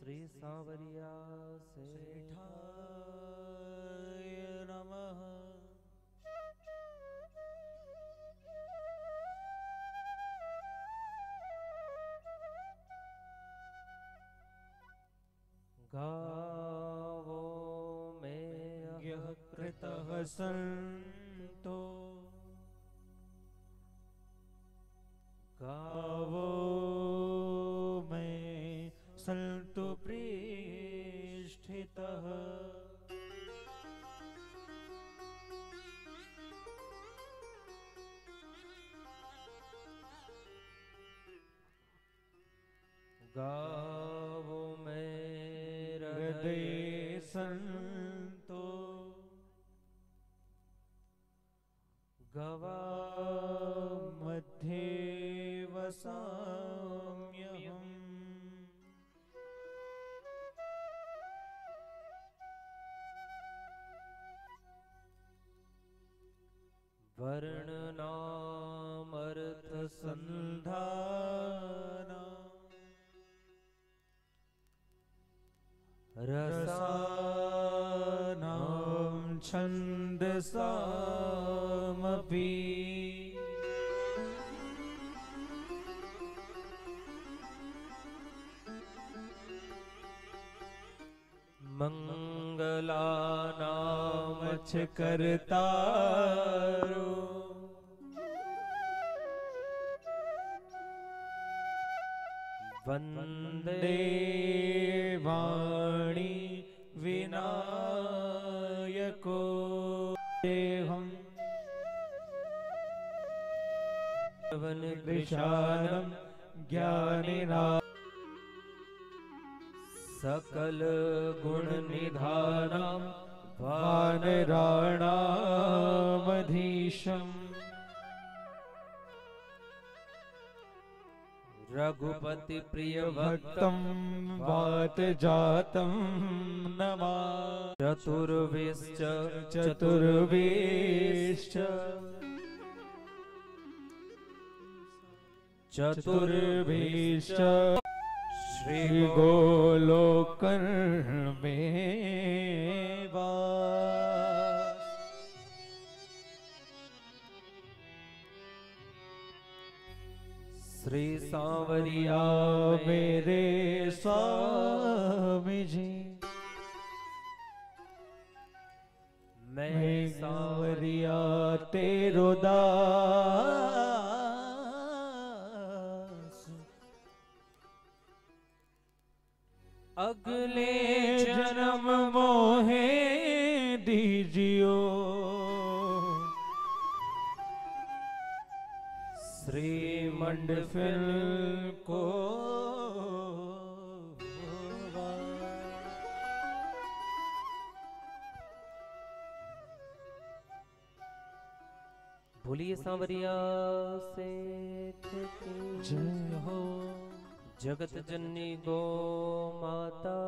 श्री सांवरिया सेठाय नमः। गावो में यह कृतः संतो, गावो में संतो प्रतिष्ठितः। गावो में हृदय संतो, गवा मध्ये वसाम्यहम्। वर्णनामर्थ संधाना, रसानां छन्दसामपि। मंगलानां च कर्तारो, वन्दे वाणी विनायको देहम्। विशालं ज्ञानिना सकल गुण निधानं वानराणामधीशम्। रघुपति प्रिय भक्तं वात जातं नमामि। चतुर्विश्च चतुर्विश्च चतुर्विश्च श्री गोलोकर्मेवा। श्री सांवरिया मेरे स्वामी जी, मैं सांवरिया तेरो दास। अगले जन्म मोहे दीजियो, श्री मंडफिल को। बोलिए सांवरिया सेठ की जय हो। जगत जननी गो माता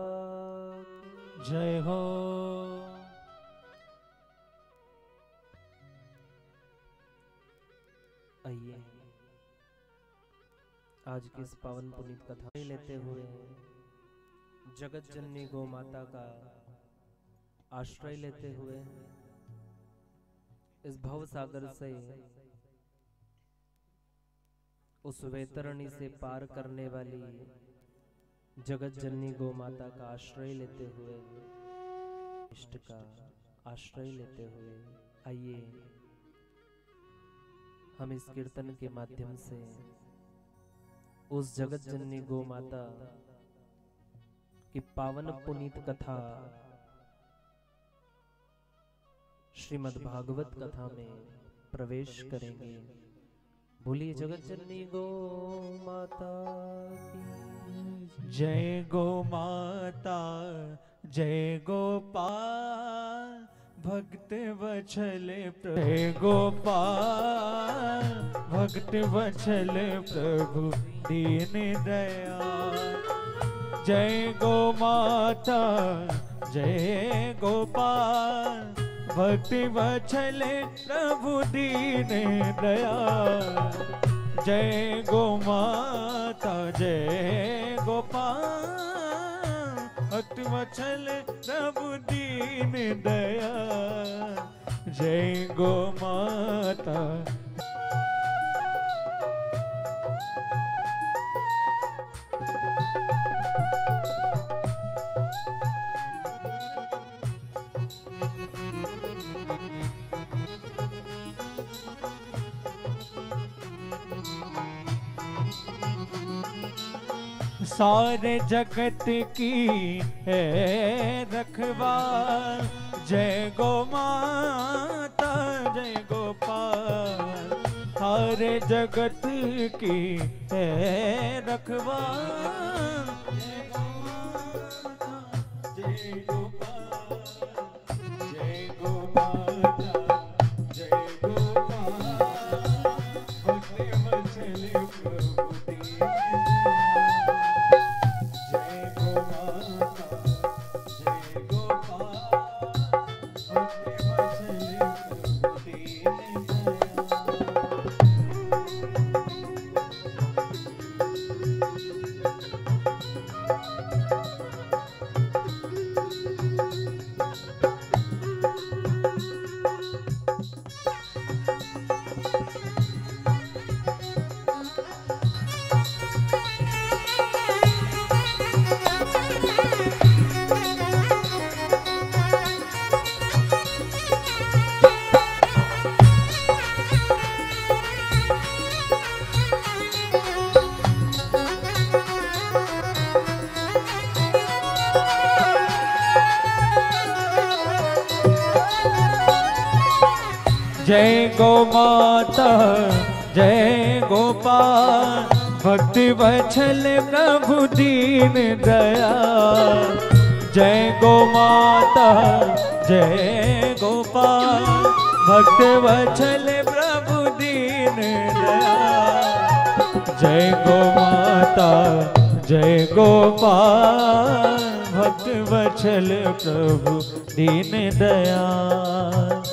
की जय हो। आइए आज की इस पावन पुनीत कथा लेते हुए जगत जननी गौ माता का आश्रय लेते हुए इस भव सागर से उस वैतरणी से पार करने वाली जगत जननी गौ माता का आश्रय लेते हुए, इष्ट का आश्रय लेते हुए आइए हम इस कीर्तन के माध्यम से उस जगत जननी गौ माता की पावन पुनीत कथा श्रीमद् भागवत कथा में प्रवेश करेंगे। बोलिए जगत जननी गौ माता की जय। गौ माता जय गोपाल भक्त वत्सल, जय गोपाल भक्त वत्सल प्रभु दीन दयाल। जय गौ माता जय गोपाल भक्त वत्सल प्रभु दीन दयाल। जय गौ माता जय गोपाल भक्त वत्सल प्रभु दीन दयाल। जय गो माता। सारे जगत की है रखवार। जय गो माता जय गोपाल। सारे जगत की है रखवार। जय गो माता जय गोपाल। जय गो माता जय गोपाल। भक्त वत्सल प्रभु दीन जय गो माता जय गोपाल। भक्त वत्सल प्रभु दीन दयाल। जय गो माता जय गोपाल। भक्त वत्सल प्रभु दीन दयाल। जय गो माता जय गोपाल। भक्त वत्सल प्रभु दीन दयाल।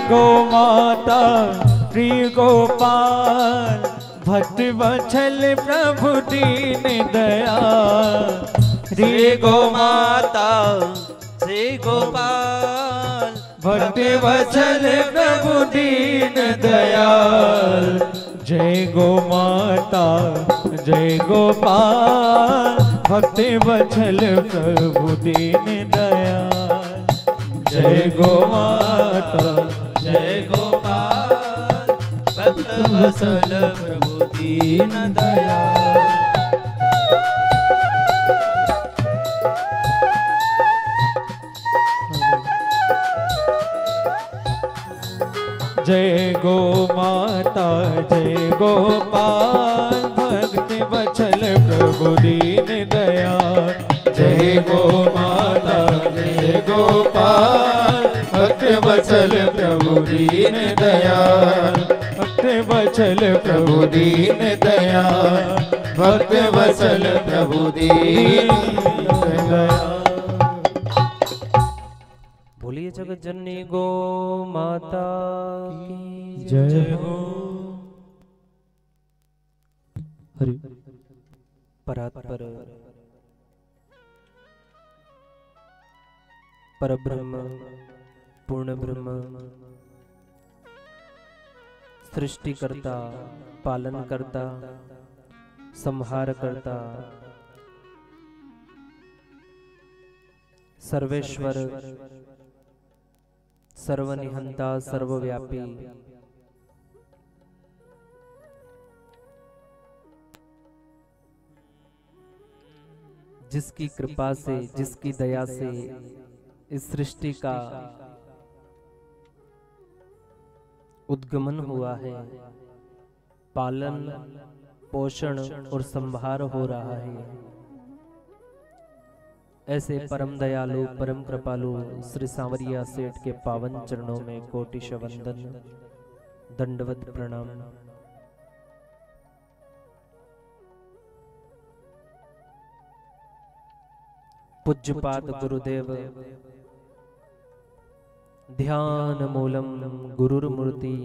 गो माता श्री गोपाल। भक्त वत्सल प्रभु दीन दयाल। श्री गो माता श्री गोपाल। भक्त वत्सल प्रभु दीन दयाल। जय गो माता जय गोपाल। भक्त वत्सल प्रभु दीन दयाल। जय गो माता जय गोपाल। भक्त वत्सल प्रभु दीन दयाल। जय गो माता जय गोपाल। भक्त वत्सल प्रभु दीन दयाल। जय गो माता जय गोपाल। भक्त वत्सल प्रभु दीन दयाल। भक्त वत्सल प्रभु दीन दयाल। भक्त वत्सल प्रभु दीन दयाल। बोलिए जगत जननी गो माता की जय हो। हरि परात्पर परब्रह्म पूर्ण ब्रह्म सृष्टिकर्ता पालनकर्ता संहारकर्ता सर्वेश्वर सर्वनिहंता सर्वव्यापी जिसकी कृपा से जिसकी दया से इस सृष्टि का उद्गमन हुआ है, पालन पोषण और संभार हो रहा है, ऐसे परम दयालु परम कृपालु श्री सांवरिया सेठ के पावन चरणों में कोटिश वंदन दंडवत प्रणाम। पूज्यपाद गुरुदेव ध्यान मूलम गुरुर्मूर्ति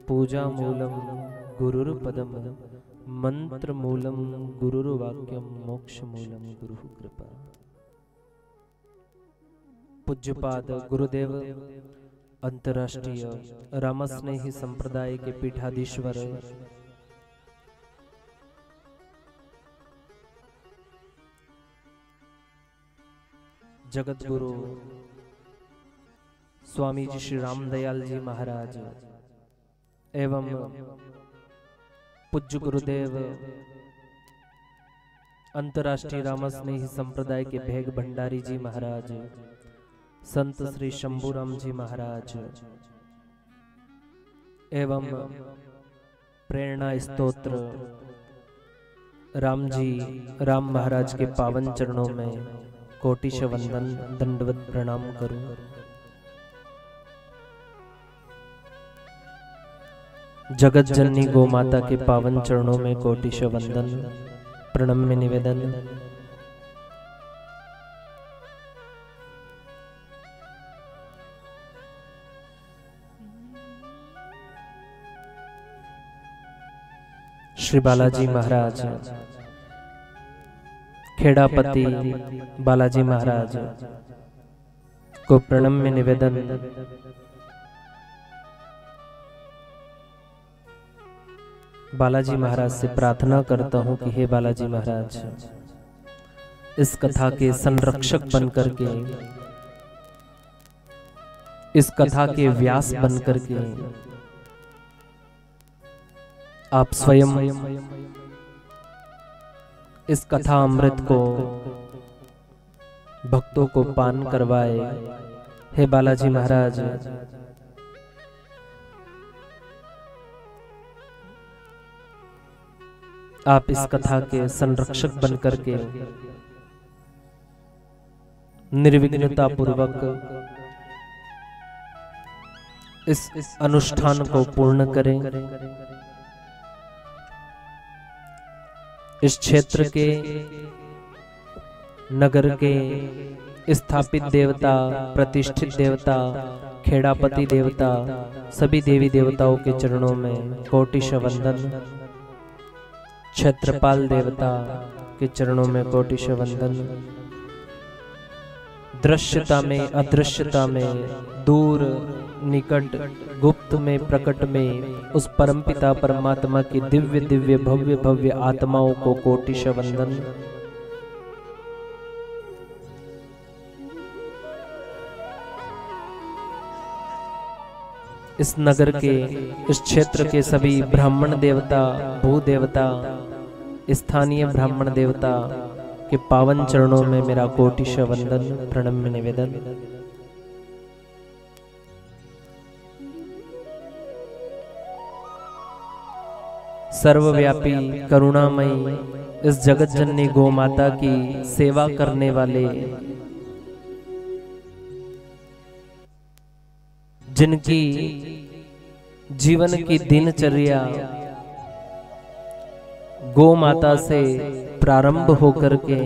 पूजा मूलम गुरुर्पदम मंत्र मूलम गुरुर्वाक्यम मोक्ष मूलम गुरु कृपा। पूज्यपाद गुरुदेव अंतर्राष्ट्रीय रामस्नेही संप्रदाय के पीठाधीश्वर जगत गुरु स्वामी जी श्री रामदयाल जी महाराज एवं पूज्य गुरुदेव अंतर्राष्ट्रीय रामस्नेही संप्रदाय के भेग भंडारी जी महाराज, संत श्री शंभूराम जी महाराज एवं प्रेरणा स्तोत्र राम जी राम महाराज के पावन चरणों में कोटिश वंदन दंडवत प्रणाम करूं। जगत जननी गो माता के पावन चरणों में कोटिश वंदन प्रणम्य निवेदन। श्री बालाजी महाराज खेड़ापति बालाजी महाराज को प्रणम्य निवेदन। बालाजी महाराज से प्रार्थना करता हूं कि हे बालाजी महाराज, इस कथा के संरक्षक बनकर के, इस कथा के व्यास बनकर के आप स्वयं इस कथा अमृत को भक्तों को पान करवाए। हे बालाजी महाराज, आप इस कथा के संरक्षक बनकर के निर्विघ्नता पूर्वक इस अनुष्ठान को पूर्ण करें। इस क्षेत्र के नगर के स्थापित देवता, प्रतिष्ठित देवता, खेड़ापति देवता, सभी देवी देवताओं के चरणों में कोटिश वंदन। क्षेत्रपाल देवता के चरणों में कोटिश वंदन। दृश्यता में अदृश्यता में, दूर निकट गुप्त में प्रकट में उस परमपिता परमात्मा की दिव्य दिव्य भव्य भव्य आत्माओं को कोटिश वंदन। इस नगर के, इस क्षेत्र के सभी ब्राह्मण देवता, भू देवता, स्थानीय ब्राह्मण देवता के पावन चरणों में मेरा कोटिश वंदन प्रणम्य निवेदन। सर्वव्यापी करुणामयी इस जगत जननी गौ माता की सेवा करने वाले, जिनकी जीवन की दिनचर्या गौ माता से प्रारंभ होकर के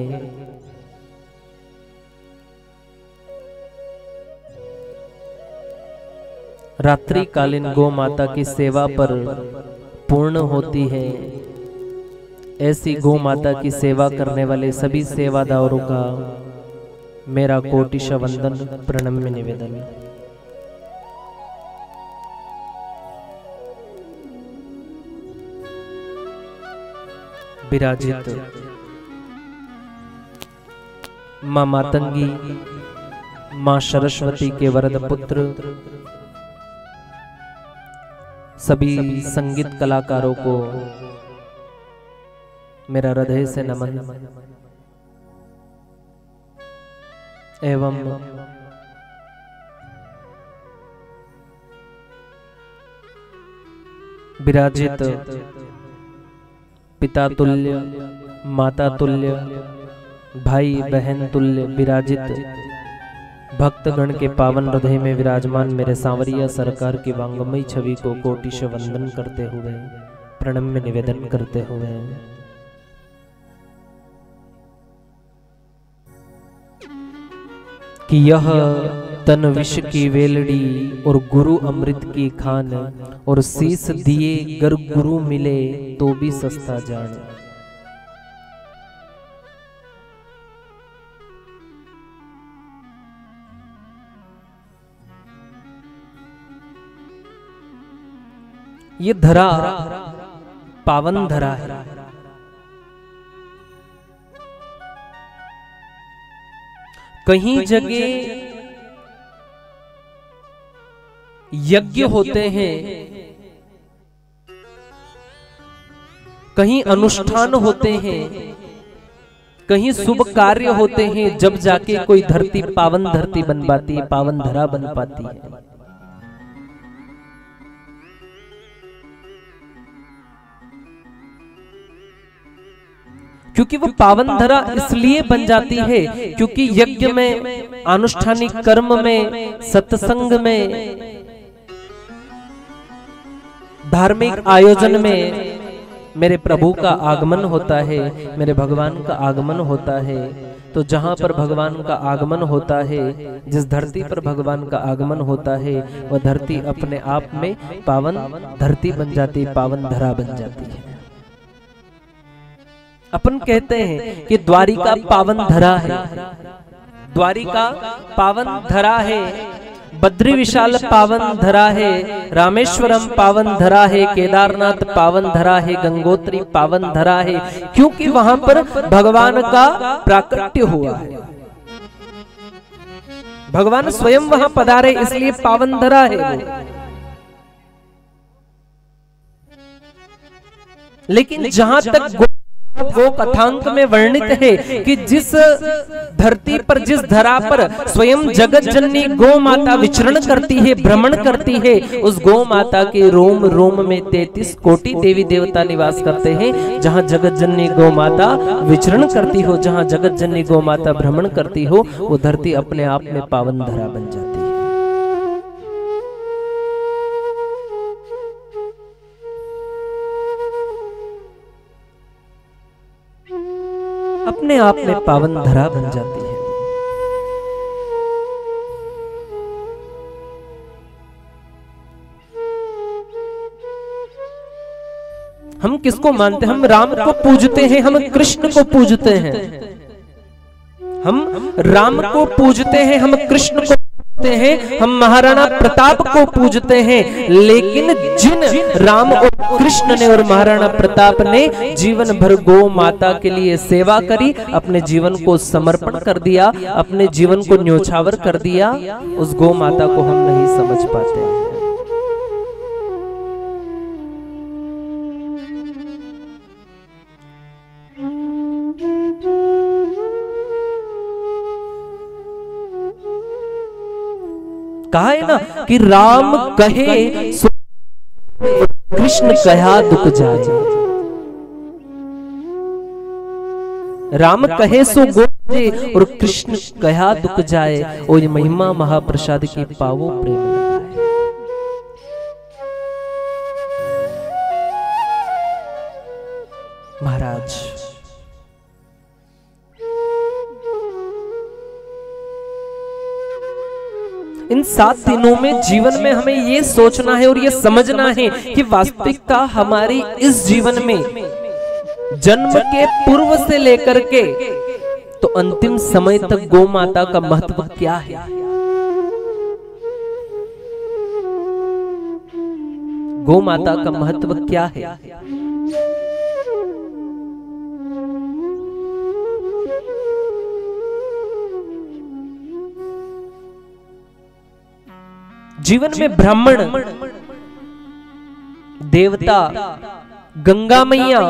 रात्रिकालीन गौ माता की सेवा पर पूर्ण होती है। ऐसी गौ माता की सेवा करने वाले सभी सेवादारों का मेरा कोटिश वंदन प्रणम्य निवेदन। विराजित मां मातंगी, मां सरस्वती के वरद पुत्र सभी संगीत कलाकारों को मेरा हृदय से नमन एवं विराजित पिता तुल्य, माता तुल्य, भाई बहन तुल्य विराजित भक्तगण के पावन हृदय में विराजमान मेरे सांवरिया सरकार की वांगमयी छवि को कोटिश वंदन करते हुए, प्रणम्य निवेदन करते हुए कि यह तन विष की वेलड़ी और गुरु अमृत की खान और शीस दिए गर गुरु मिले तो भी सस्ता जान। ये धरा पावन धरा है। कहीं जगह यज्ञ होते हैं, कहीं अनुष्ठान होते हैं, कहीं शुभ कार्य होते हैं, जब जाके कोई धरती पावन धरती बन पाती है, पावन धरा बन पाती है। क्योंकि वो पावन धरा इसलिए बन जाती है क्योंकि यज्ञ में, अनुष्ठानिक कर्म में, सत्संग में, धार्मिक आयोजन में मेरे प्रभु का आगमन होता है, मेरे भगवान का आगमन होता है। तो जहां पर भगवान का आगमन होता है, जिस धरती पर भगवान का आगमन होता है, वह धरती अपने आप में पावन धरती बन जाती, पावन धरा बन जाती है। अपन कहते हैं कि द्वारिका पावन धरा है, द्वारिका पावन धरा है, बद्री विशाल पावन धरा है, रामेश्वरम पावन धरा है, केदारनाथ पावन धरा है, गंगोत्री पावन धरा है, क्योंकि वहां पर भगवान का प्राकट्य हुआ है, भगवान स्वयं वहां पधारे, इसलिए पावन धरा है वो। लेकिन जहां तक वो कथांक में वर्णित है कि जिस धरती पर, जिस धरा पर स्वयं जगत जननी गौ माता विचरण करती है, भ्रमण करती है, उस गौ माता के रोम रोम में 33 कोटि देवी देवता निवास करते हैं। जहां जगत जननी गौ माता विचरण करती हो, जहां जगत जननी गौ माता भ्रमण करती हो, वो धरती अपने आप में पावन धरा बन जाती है। अपने आप में पावन धरा बन जाती है। हम किसको मानते हैं? हम राम को पूजते हैं, हम कृष्ण को पूजते हैं, हम राम को पूजते हैं, हम कृष्ण को पूजते हैं, हम महाराणा प्रताप को पूजते हैं। लेकिन जिन राम और कृष्ण ने और महाराणा प्रताप ने जीवन भर गौ माता के लिए सेवा करी, अपने जीवन को समर्पण कर दिया, अपने जीवन को न्योछावर कर दिया, उस गौ माता को हम नहीं समझ पाते। कहा है ना कि राम कहे सो कृष्ण कहा दुख जाए, राम कहे सो गोजे और कृष्ण कहा दुख जाए। और ये महिमा महाप्रसाद की पावो प्रेम लगाए। महाराज इन 7 दिनों में जीवन में हमें ये सोचना है और ये समझना है कि वास्तविकता हमारी इस जीवन में जन्म के पूर्व से लेकर के तो अंतिम समय तक गौ माता का महत्व क्या है। गौ माता का महत्व क्या है। जीवन में ब्राह्मण, देवता, गंगा मैया,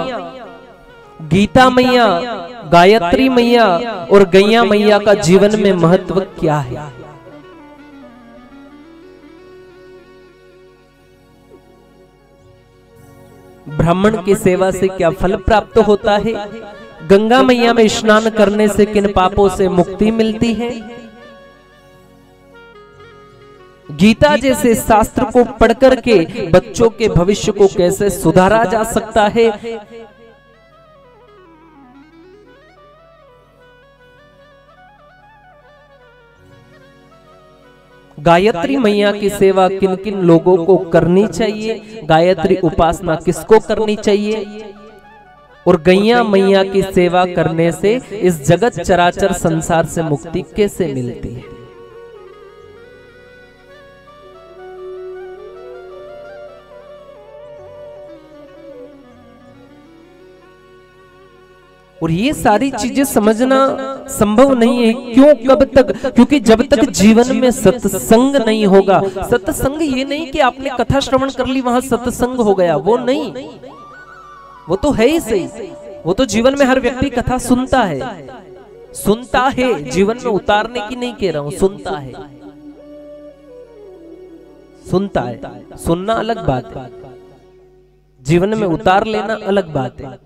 गीता मैया, गायत्री मैया और गैया मैया का जीवन में महत्व क्या है। ब्राह्मण की सेवा से क्या फल प्राप्त होता है। गंगा मैया में स्नान करने से किन पापों से मुक्ति मिलती है। गीता जैसे शास्त्र को पढ़कर के बच्चों के भविष्य को कैसे सुधारा जा सकता है। गायत्री मैया की सेवा किन किन लोगों को करनी चाहिए। गायत्री उपासना किसको करनी चाहिए। और गैया मैया की सेवा करने से इस जगत चराचर संसार से मुक्ति कैसे मिलती है। और ये सारी चीजें समझना संभव नहीं है। क्यों, कब तक? क्योंकि जब तक जीवन में सत्संग नहीं होगा। सत्संग ये नहीं कि आपने कथा श्रवण कर ली वहां सत्संग हो गया, वो नहीं। वो तो है ही सही। वो तो जीवन में हर व्यक्ति कथा सुनता है, जीवन में उतारने की नहीं कह रहा हूं, सुनता है। सुनना अलग बात है, जीवन में उतार लेना अलग बात है।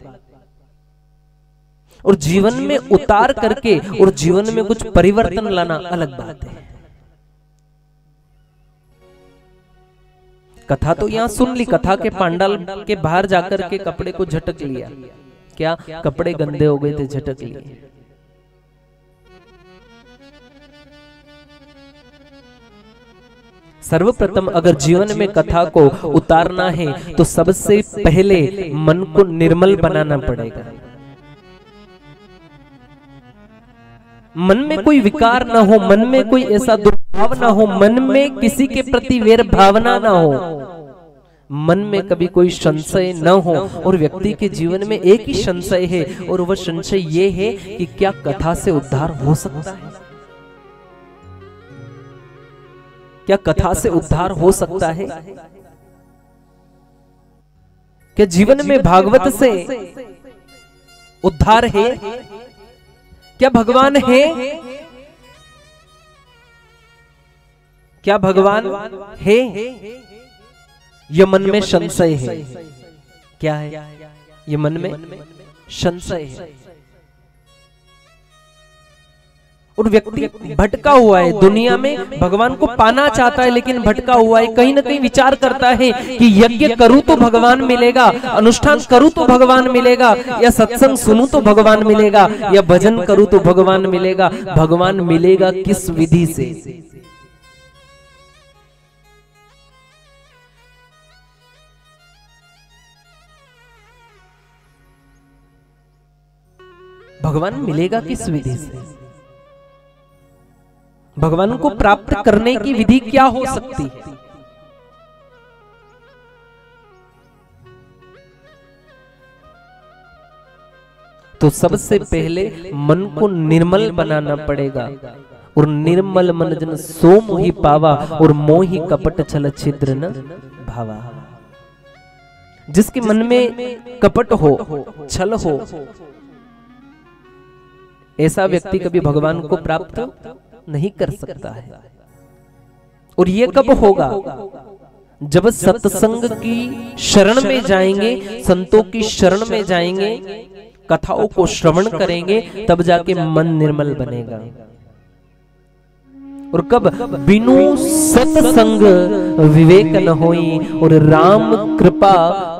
और जीवन में उतार करके और जीवन में कुछ परिवर्तन लाना अलग बात है। कथा तो यहां सुन ली, कथा के पांडाल के बाहर जाकर के कपड़े को झटक लिया। क्या कपड़े गंदे हो गए थे, झटक लिए। सर्वप्रथम अगर जीवन में कथा को उतारना है तो सबसे पहले मन को निर्मल बनाना पड़ेगा। मन में कोई विकार ना हो, मन में कोई ऐसा दुर्भाव ना हो, मन में किसी के प्रति वैर भावना ना हो, मन में कभी कोई संशय न हो। और व्यक्ति के जीवन में एक ही संशय है और वह संशय ये है कि क्या कथा से उद्धार हो सकता है। क्या कथा से उद्धार हो सकता है। क्या जीवन में भागवत से उद्धार है। क्या भगवान है। क्या भगवान है। ये मन में संशय है। क्या है ये मन में संशय है। और व्यक्ति भटका हुआ है दुनिया में, भगवान को पाना चाहता है लेकिन भटका हुआ है। कहीं ना कहीं विचार करता है कि यज्ञ करूं तो भगवान मिलेगा, अनुष्ठान करूं तो भगवान मिलेगा, या सत्संग सुनूं तो भगवान मिलेगा, या भजन करूं तो भगवान मिलेगा। भगवान मिलेगा किस विधि से। भगवान मिलेगा किस विधि से। भगवान को प्राप्त करने की विधि क्या हो सकती है। तो सबसे पहले मन को निर्मल बनाना पड़ेगा। और निर्मल मन जन सो मोहि पावा, और मोहि कपट छल छिद्र न भावा। जिसके मन में कपट हो, छल हो, ऐसा व्यक्ति कभी भगवान को प्राप्त नहीं कर सकता है। और ये कब होगा? जब सत्संग की शरण में जाएंगे, संतों की शरण में जाएंगे, कथाओं को श्रवण करेंगे, तब जाके मन निर्मल बनेगा। और कब? बिनु सत्संग विवेक न होई और राम कृपा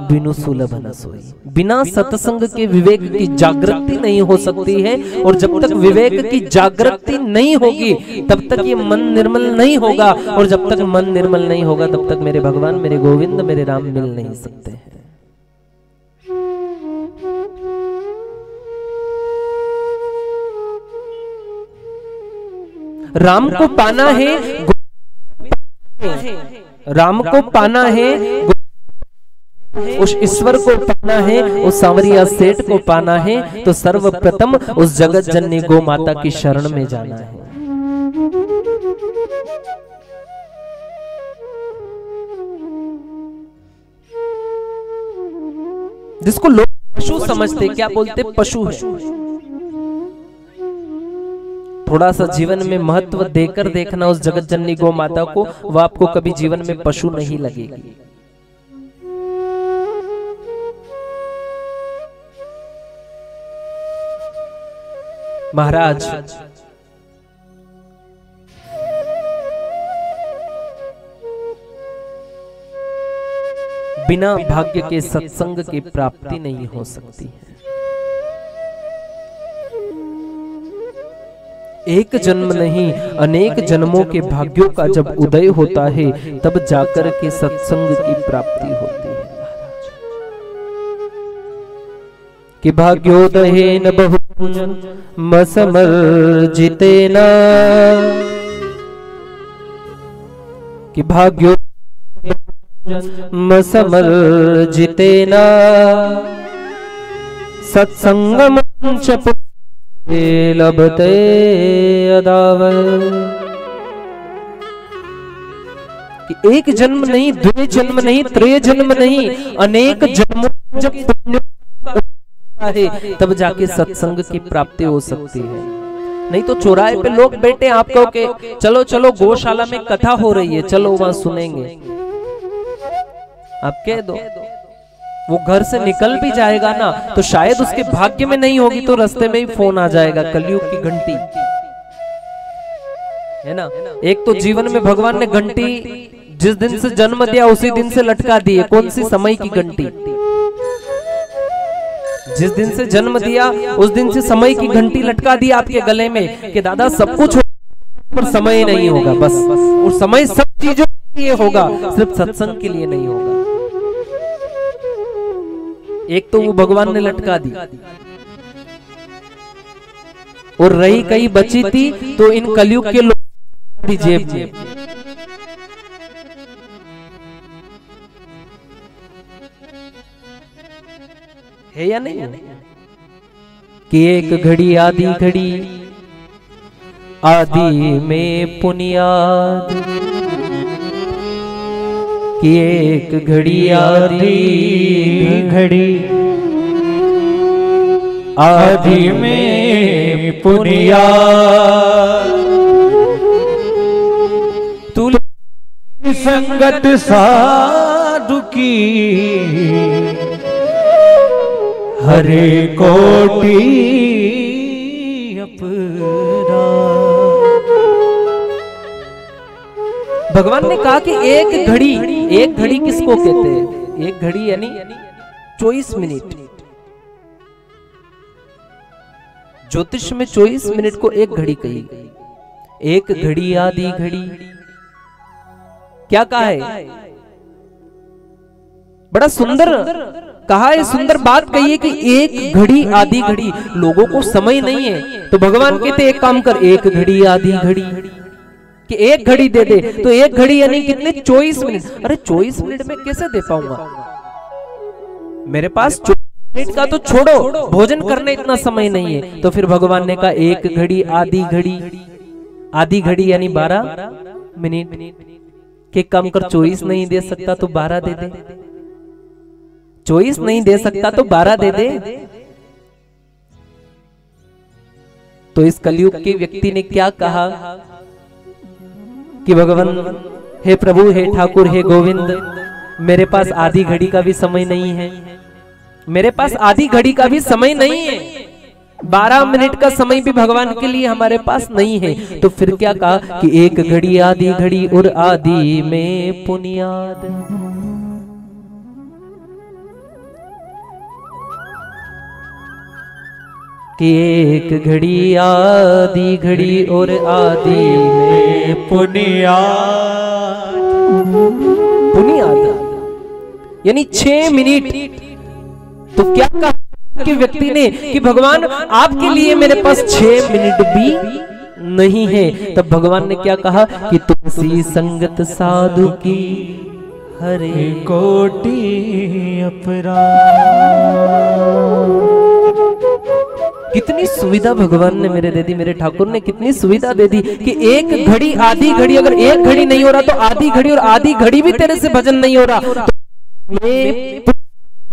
बिनु सुलभ न सोई। बिना सत्संग के विवेक की जागृति नहीं हो सकती है, और जब तक विवेक की जागृति नहीं होगी तब तक ये मन निर्मल नहीं होगा, और जब तक मन निर्मल नहीं होगा तब तक मेरे भगवान, मेरे गोविंद, मेरे राम मिल नहीं सकते हैं। राम को पाना है, राम को पाना है, उस ईश्वर को पाना है, उस सांवरिया सेठ को पाना है, तो सर्वप्रथम उस जगत जननी गौ माता की शरण में जाना है। जिसको लोग पशु समझते, क्या बोलते? पशु है। थोड़ा सा जीवन में महत्व देकर देखना उस जगत जननी गौ माता को, वह आपको कभी जीवन में पशु नहीं लगेगी। महाराज बिना भाग्य के सत्संग की प्राप्ति नहीं हो सकती है। एक जन्म नहीं, अनेक जन्मों के भाग्यों का जब उदय होता है तब जाकर के सत्संग की प्राप्ति होती है। कि भाग्योदय न बहु मसमर्जितेन, कि भाग्यो मसमर्जितेन सत्संगम च लभते अदावल। कि एक जन्म नहीं, द्वे जन्म नहीं, त्रय जन्म नहीं, अनेक जन्मों जब पुण्य है तब जाके सत्संग की प्राप्ति हो सकती है। नहीं तो चौराहे पे लोग बैठे, आप कहो कि चलो चलो गौशाला में कथा हो रही है, चलो वहां सुनेंगे, आप कह दो, वो घर से निकल भी जाएगा ना तो शायद उसके भाग्य में नहीं होगी, तो रास्ते में ही फोन आ जाएगा, कलयुग की घंटी है ना। एक तो जीवन में भगवान ने घंटी जिस दिन से जन्म दिया उसी दिन से लटका दी है। कौन सी? समय की घंटी। जिस दिन से जन्म दिया उस दिन से समय की घंटी लटका दी आपके गले में कि दादा सब कुछ पर समय नहीं होगा, बस। और समय सब चीजों के लिए होगा, सिर्फ सत्संग के लिए नहीं होगा। एक तो वो भगवान ने लटका दी, और रही कहीं बची थी तो इन कलयुग के लोग भी जेब में। है या नहीं? कि एक घड़ी आधी घड़ी, आदि में पुनियाद, कि एक घड़ी आधी घड़ी, आदि में पुनियाद, तुलसी संगत साधु की हरे कोटि अपराध। भगवान ने कहा कि एक घड़ी, एक घड़ी किसको कहते हैं? एक घड़ी यानी 24 मिनट। ज्योतिष में 24 मिनट को एक घड़ी कही गई। एक घड़ी आधी घड़ी, क्या कहा है? बड़ा सुंदर कहा है, सुंदर बात कही है कि एक घड़ी आधी घड़ी। लोगों को समय नहीं है तो भगवान कहते एक काम कर, एक घड़ी आधी घड़ी, कि एक घड़ी दे दे। तो एक घड़ी यानी कितने? 24 मिनट। अरे 24 मिनट में कैसे दे पाऊंगा? मेरे पास 24 मिनट का तो छोड़ो, भोजन करने इतना समय नहीं है। तो फिर भगवान ने कहा एक घड़ी आधी घड़ी, आधी घड़ी यानी 12 मिनट, के कम कर 24 नहीं दे सकता तो 12 दे दे, 24 नहीं दे सकता तो 12 दे दे। तो इस कलयुग के व्यक्ति ने क्या कहा कि भगवान, हे प्रभु, हे ठाकुर, हे गोविंद, मेरे पास आधी घड़ी का भी समय नहीं है, मेरे पास आधी घड़ी का भी समय नहीं है। 12 मिनट का समय भी भगवान के लिए हमारे पास नहीं है, तो फिर क्या कहा कि एक घड़ी आधी घड़ी और आधी में पुनियाद। कि एक घड़ी आधी घड़ी और आधी में पुनियाद। पुनियाद यानी 6 मिनट। तो क्या कहा कि व्यक्ति ने कि भगवान आपके लिए मेरे पास 6 मिनट भी नहीं है, तब भगवान ने क्या कहा कि तुलसी संगत साधु की हरे कोटि अपराध। कितनी सुविधा भगवान ने मेरे दे दी, मेरे ठाकुर ने कितनी सुविधा दे दी कि एक घड़ी आधी घड़ी, अगर एक घड़ी नहीं हो रहा तो आधी घड़ी, और आधी घड़ी भी तेरे से भजन नहीं हो रहा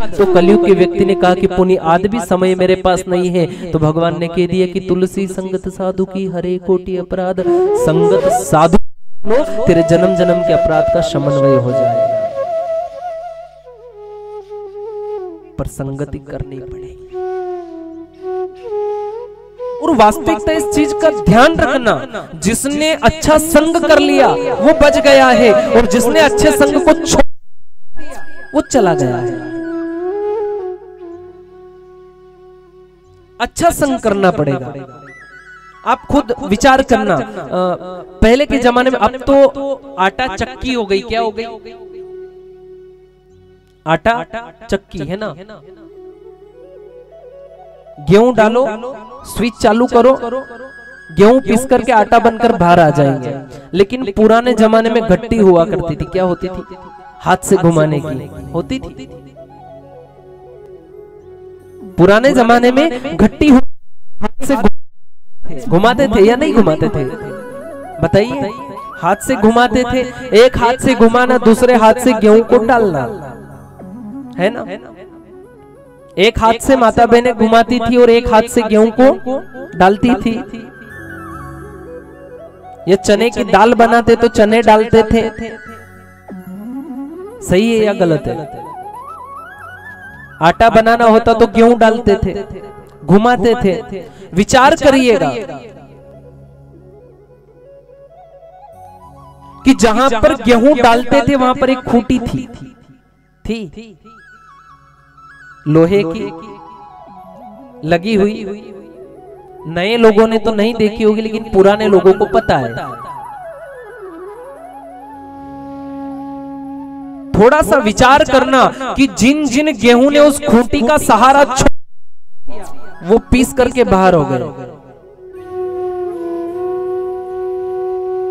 तो कलयुग के व्यक्ति ने कहा कि पुण्य आदि भी समय मेरे पास नहीं है, तो भगवान ने कह दिया कि तुलसी संगत साधु की हरे कोटि अपराध। संगत साधु लो, तेरे जन्म जन्म के अपराध का समन्वय हो जाएगा, पर संगति करनी पड़ेगी। और वास्तविकता इस चीज का ध्यान रखना, जिसने अच्छा संग कर लिया वो बच गया है, और जिसने अच्छे संग को छोड़ वो चला गया है। अच्छा संग करना पड़ेगा। आप खुद विचार करना, पहले के जमाने में, अब तो आटा चक्की हो गई, क्या हो गई? आटा चक्की है ना। गेहूं डालो, स्विच चालू करो, गेहूं पीस करके आटा बनकर बाहर आ जाएंगे। लेकिन पुराने जमाने में घट्टी हुआ करती थी, क्या होती थी? हाथ से घुमाने की होती थी। पुराने जमाने में घट्टी हाथ से घुमाते थे या नहीं घुमाते थे? बताइए। हाथ से घुमाते थे, एक हाथ से घुमाना, दूसरे हाथ से गेहूं को डालना, है ना। एक हाथ से माता बहनें घुमाती थी और एक हाथ से गेहूं को डालती थी। ये चने की दाल बनाते तो चने डालते थे, सही है या गलत है? आटा बनाना होता तो गेहूं डालते थे, घुमाते थे। विचार करिएगा कि जहां पर गेहूं डालते थे वहां पर एक खूंटी थी लोहे की लगी हुई। नए लोगों ने तो नहीं देखी होगी, लेकिन पुराने लोगों को पता है। थोड़ा सा विचार करना कि जिन जिन गेहूं ने उस खूंटी का सहारा छोड़, वो पीस करके बाहर हो गए।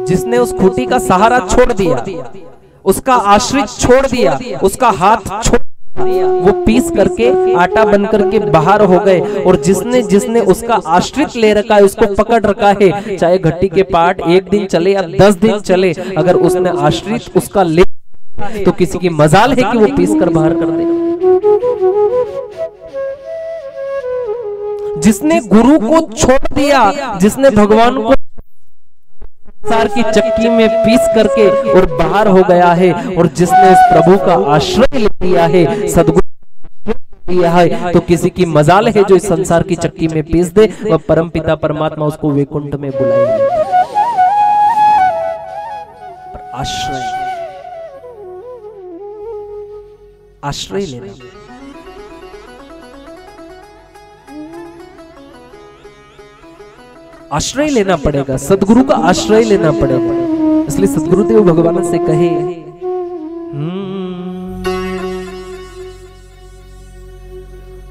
जिसने उस खूंटी का सहारा छोड़ दिया, उसका आश्रित छोड़ दिया, उसका हाथ छोड़ दिया, वो पीस करके आटा बन करके बाहर हो गए। और जिसने उसका आश्रित ले रखा है, उसको पकड़ रखा है, चाहे घट्टी के पार्ट 1 दिन चले या 10 दिन चले, अगर उसने आश्रित उसका ले तो किसी की मजाल है कि वो पीस कर बाहर कर दे। जिसने गुरु को छोड़ दिया, जिसने भगवान को संसार की चक्की में पीस करके और बाहर हो गया है, और जिसने उस प्रभु का आश्रय ले लिया है, सद्गुरु लिया है, तो किसी की मजाल है जो इस संसार की चक्की में पीस दे, वह परमपिता परमात्मा उसको वैकुंठ में बुलाएंगे। आश्रय, आश्रय लेना, आश्रय लेना पड़ेगा, सदगुरु का आश्रय लेना पड़ेगा। इसलिए सदगुरुदेव भगवान से कहे,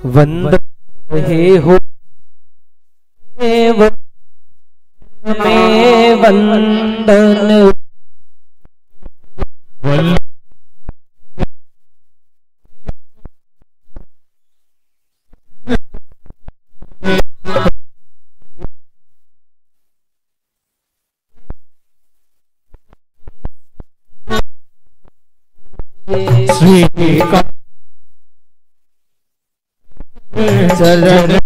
वंद हे हो में वंदन, श्री का चरण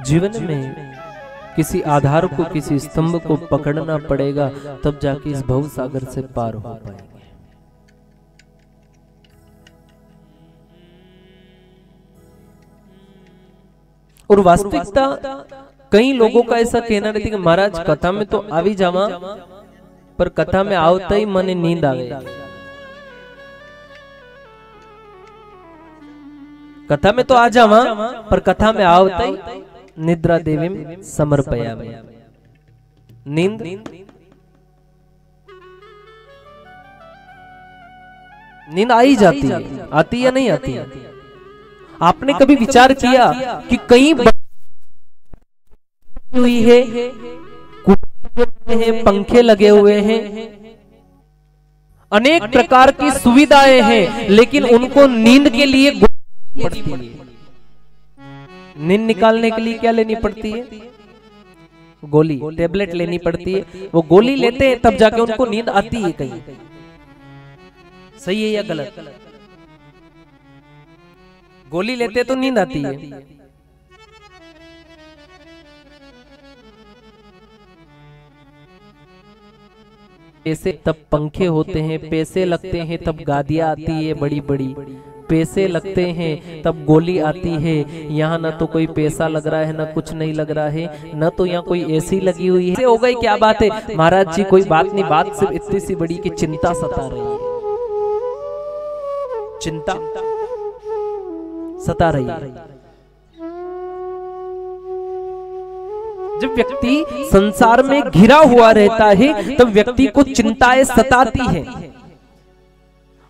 जीवन में किसी आधार को, किसी स्तंभ को पकड़ना पड़ेगा, तब जाके इस भव सागर से पार हो पाएंगे। और वास्तविकता कई लोगों का ऐसा कहना रहता है कि महाराज कथा में तो आवी जावा, पर कथा में आवता ही मने नींद आ गई। कथा में तो आ जावा, पर कथा में आवता ही निद्रा देवी समर्पयामि। नींद नींद आ ही जाती है, आती या नहीं आती? आपने कभी विचार किया कि कई हुई है, पंखे लगे हुए हैं, अनेक प्रकार की सुविधाएं हैं, लेकिन उनको नींद के लिए पड़ती है। नींद निकालने के लिए क्या लेनी पड़ती है? गोली, टेबलेट लेनी पड़ती है। वो गोली लेते हैं तब जाके उनको नींद आती है। कहीं सही है या गलत? गोली लेते तो नींद आती है। पैसे तब पंखे होते हैं, पैसे लगते हैं तब गादियां आती है बड़ी बड़ी, पैसे लगते हैं तब गोली आती है। यहाँ ना तो कोई पैसा लग रहा है, ना कुछ नहीं लग रहा है, ना तो यहाँ कोई एसी लगी हुई है। हो गई क्या बात है? महाराज जी कोई बात नहीं, बात सिर्फ इतनी सी बड़ी कि चिंता सता रही है, चिंता सता रही है। जब व्यक्ति संसार में घिरा हुआ रहता है तब व्यक्ति को चिंताएं सताती हैं,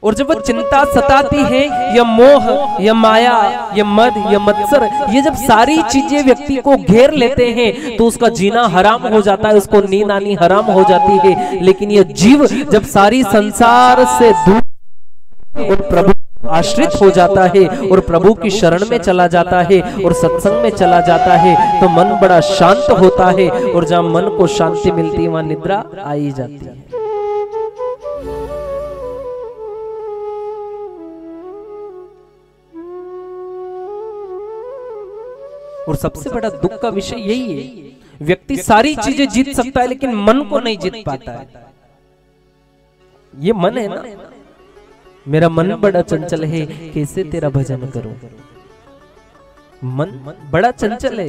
और जब वो चिंता सताती है, या मोह, या माया, या मद, या मत्सर, ये जब सारी चीजें व्यक्ति को घेर लेते हैं तो उसका जीना हराम हो जाता है, उसको नींद आनी हराम हो जाती है। लेकिन ये जीव जब सारी संसार से दूर और प्रभु आश्रित हो जाता है और प्रभु की शरण में चला जाता है और सत्संग में चला जाता है तो मन बड़ा शांत होता है, और जहां मन को शांति मिलती है वहां निद्रा आ ही जाती है। और सबसे बड़ा दुख का विषय यही है, व्यक्ति सारी चीजें जीत सकता है लेकिन मन को नहीं जीत पाता है। ये मन है ना, मेरा मन बड़ा चंचल है, कैसे तेरा भजन करूं। मन बड़ा चंचल है।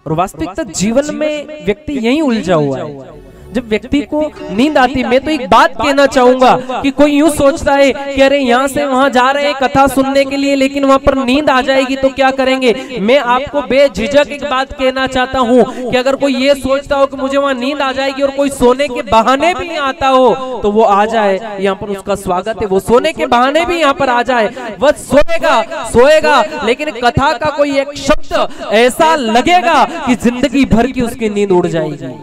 और वास्तविकता जीवन में व्यक्ति यही उलझा हुआ है। जब व्यक्ति को नींद आती, मैं तो एक बात कहना चाहूंगा कि कोई यूं सोचता है कि अरे यहाँ से वहां जा रहे हैं कथा सुनने के लिए, लेकिन वहां पर नींद आ जाएगी तो क्या करेंगे। मैं आपको बेझिझक एक बात कहना चाहता हूं कि अगर कोई ये सोचता हो कि मुझे वहां नींद आ जाएगी और कोई सोने के बहाने भी आता हो तो वो आ जाए, यहाँ पर उसका स्वागत है। वो सोने के बहाने भी यहाँ पर आ जाए, वह सोएगा, लेकिन कथा का कोई एक शब्द ऐसा लगेगा कि जिंदगी भर की उसकी नींद उड़ जाएगी,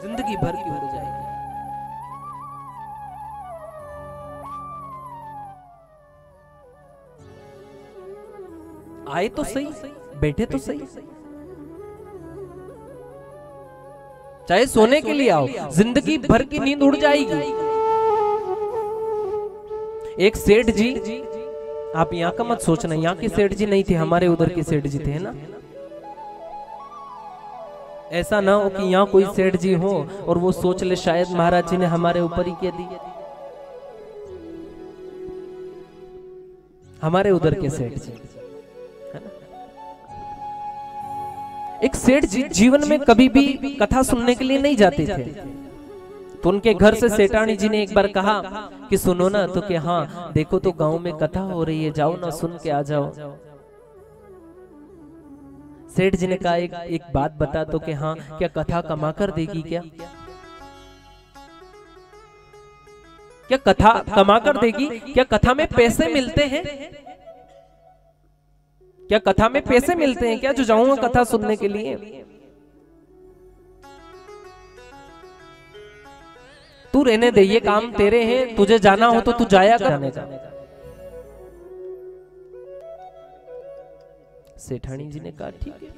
जिंदगी भर की उड़ जाएगी। आए तो सही, बैठे तो सही, चाहे सोने के लिए आओ, जिंदगी भर की नींद उड़ जाएगी। एक सेठ जी, आप यहाँ का मत सोचना, यहाँ के सेठ जी नहीं थे, हमारे उधर के सेठ जी थे ना। ऐसा ना हो कि यहाँ कोई सेठ जी हो और वो सोच ले शायद महाराज जी ने हमारे ऊपर ही कह दी। हमारे उधर के सेठ जी है ना। एक सेठ जी जीवन में कभी भी कथा सुनने के लिए नहीं जाते थे, तो उनके घर से सेठानी जी ने एक बार कहा कि सुनो ना, तो कि हाँ देखो तो गांव में कथा हो रही है, जाओ ना सुन के आ जाओ। सेठ जी ने कहा एक बात बता तो कि हाँ, क्या कथा कमा कर देगी क्या कथा कमा कर देगी? क्या कथा में पैसे मिलते हैं? क्या कथा में पैसे मिलते हैं क्या, जो जाऊंगा कथा सुनने के लिए? तू रहने दे, ये काम तेरे हैं, तुझे जाना हो तो तू जाया करने का। सेठानी जी ने कहा ठीक है।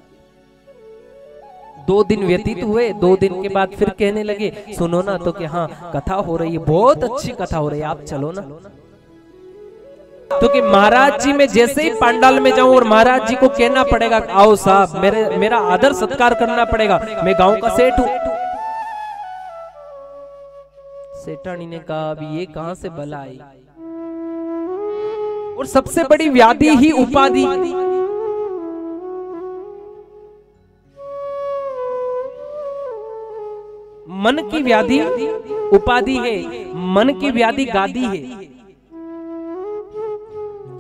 2 दिन व्यतीत हुए, 2 दिन के बाद फिर कहने लगे सुनो ना, तो कि हाँ कथा हो रही है, बहुत अच्छी कथा हो रही है, आप चलो ना। तो कि महाराज जी मैं जैसे ही पंडाल में जाऊं और महाराज जी को कहना पड़ेगा आओ साहब, मेरा आदर सत्कार करना पड़ेगा, मैं गांव का सेठ हूं। सेठानी ने कहा अभी ये कहां से बला आई, और सबसे बड़ी व्याधि ही उपाधि। मन की व्याधि उपाधि है, मन की व्याधि गादी है।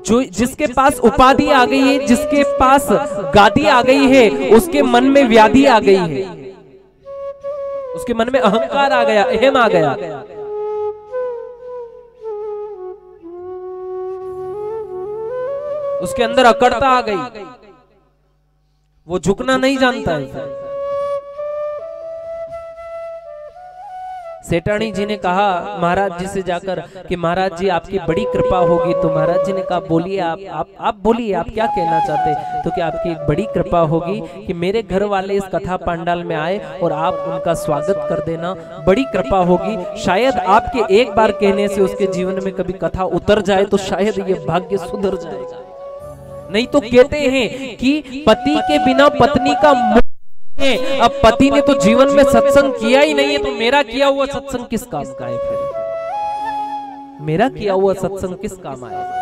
जो जिसके पास उपाधि आ गई है, जिसके पास गादी आ गई है, उसके मन में व्याधि आ गई है, उसके मन में अहंकार आ गया, अहम आ गया। उसके अंदर अकड़ता आ गई, वो झुकना नहीं जानता है। सेठानी जी ने कहा महाराज जी से जाकर कि महाराज जी आपकी बड़ी कृपा होगी। तो महाराज जी ने कहा बोलिए, आप बोलिए, आप क्या कहना चाहते? तो कि आपकी एक बड़ी कृपा होगी कि मेरे घर वाले इस कथा पंडाल में आए और आप उनका स्वागत कर देना, बड़ी कृपा होगी। शायद आपके एक बार कहने से उसके जीवन में कभी कथा उतर जाए तो शायद ये भाग्य सुधर जाएगा। नहीं तो कहते हैं कि पति के बिना पत्नी का अब पति ने तो जीवन में सत्संग किया ही नहीं है, तो मेरा किया हुआ सत्संग किस काम का है? फिर मेरा किया हुआ सत्संग किस काम आएगा?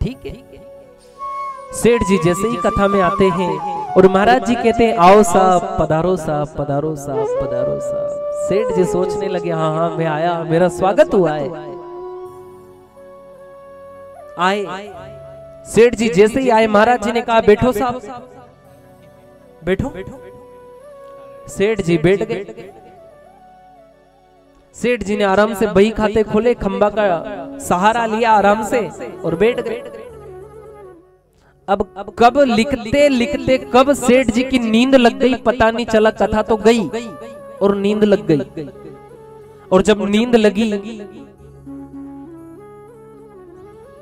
ठीक है। सेठ जी जैसे ही कथा में आते हैं और महाराज जी कहते हैं आओ साहब, पधारो साहब, पधारो साहब, पधारो साहब। सेठ जी सोचने लगे हाँ हाँ मैं आया, मेरा स्वागत हुआ है। आए सेठ जी जैसे ही आए, महाराज जी ने कहा बैठो साहब, बैठो। सेठ जी बैठ गए। सेठ जी ने आराम से बही खाते खोले, खंबा का सहारा लिया आराम से और बैठ गए। अब कब लिखते लिखते कब सेठ जी की नींद लग गई पता नहीं चला। कथा तो गई और नींद लग गई। और जब नींद लगी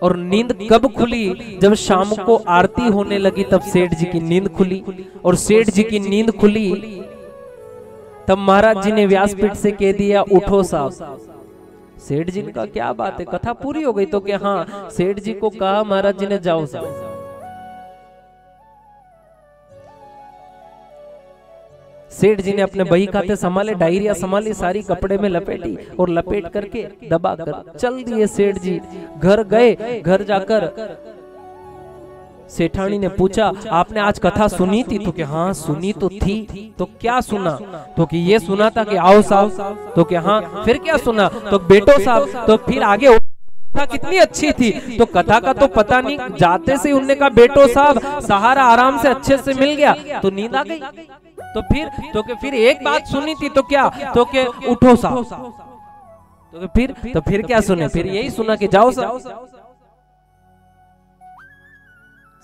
और नींद कब खुली, जब शाम को आरती होने लगी तब सेठ जी की नींद खुली। और सेठ जी की नींद खुली तब महाराज जी ने व्यासपीठ से कह दिया उठो साहब। सेठ जी ने कहा क्या बात है, कथा पूरी हो गई? तो क्या हाँ, सेठ जी को कहा महाराज जी ने जाओ साहब। सेठ जी ने अपने बही खाते संभाले, डायरिया संभाली, सारी कपड़े में लपेटी और लपेट करके दबा कर चल दिए सेठ जी। घर गए, घर जाकर सेठानी ने पूछा आपने आज कथा सुनी थी? तो कि हाँ सुनी तो थी। तो क्या सुना? तो कि ये सुना था कि आओ साहब। तो कि हाँ, फिर क्या सुना? तो बेटो साहब। तो फिर आगे कथा कितनी अच्छी थी। तो कथा का तो पता नहीं, जाते से उनने कहा बेटो साहब सहारा आराम से अच्छे से मिल गया तो नींद आ गई। तो फिर एक बात सुनी थी तो क्या? तो कि उठो साहब। तो फिर क्या सुने? फिर यही सुना कि जाओ साहब।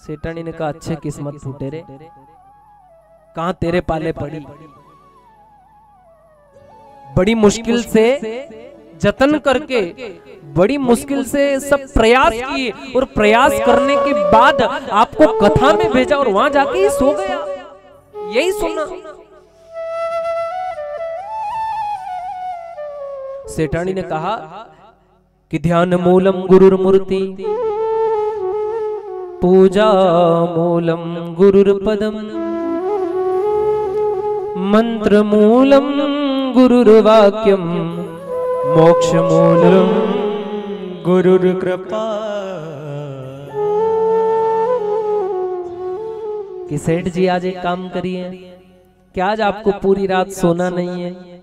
सेठानी ने कहा अच्छे किस्मत फूटे रे, कहां तेरे पाले पड़ी। बड़ी मुश्किल से जतन करके, बड़ी मुश्किल से सब प्रयास किए और प्रयास करने के बाद आपको कथा में भेजा और वहां जाके ही सो गया। यही सुना। सेठानी ने कहा कि ध्यान मूलम गुरुर्मूर्ति, पूजा मूलम गुरुर्पदम, मंत्र मूलम गुरुर्वाक्यम, मोक्ष मूलम गुरुर्कृपा। कि सेठ जी आज एक काम करिए कि आज आपको पूरी रात सोना नहीं है,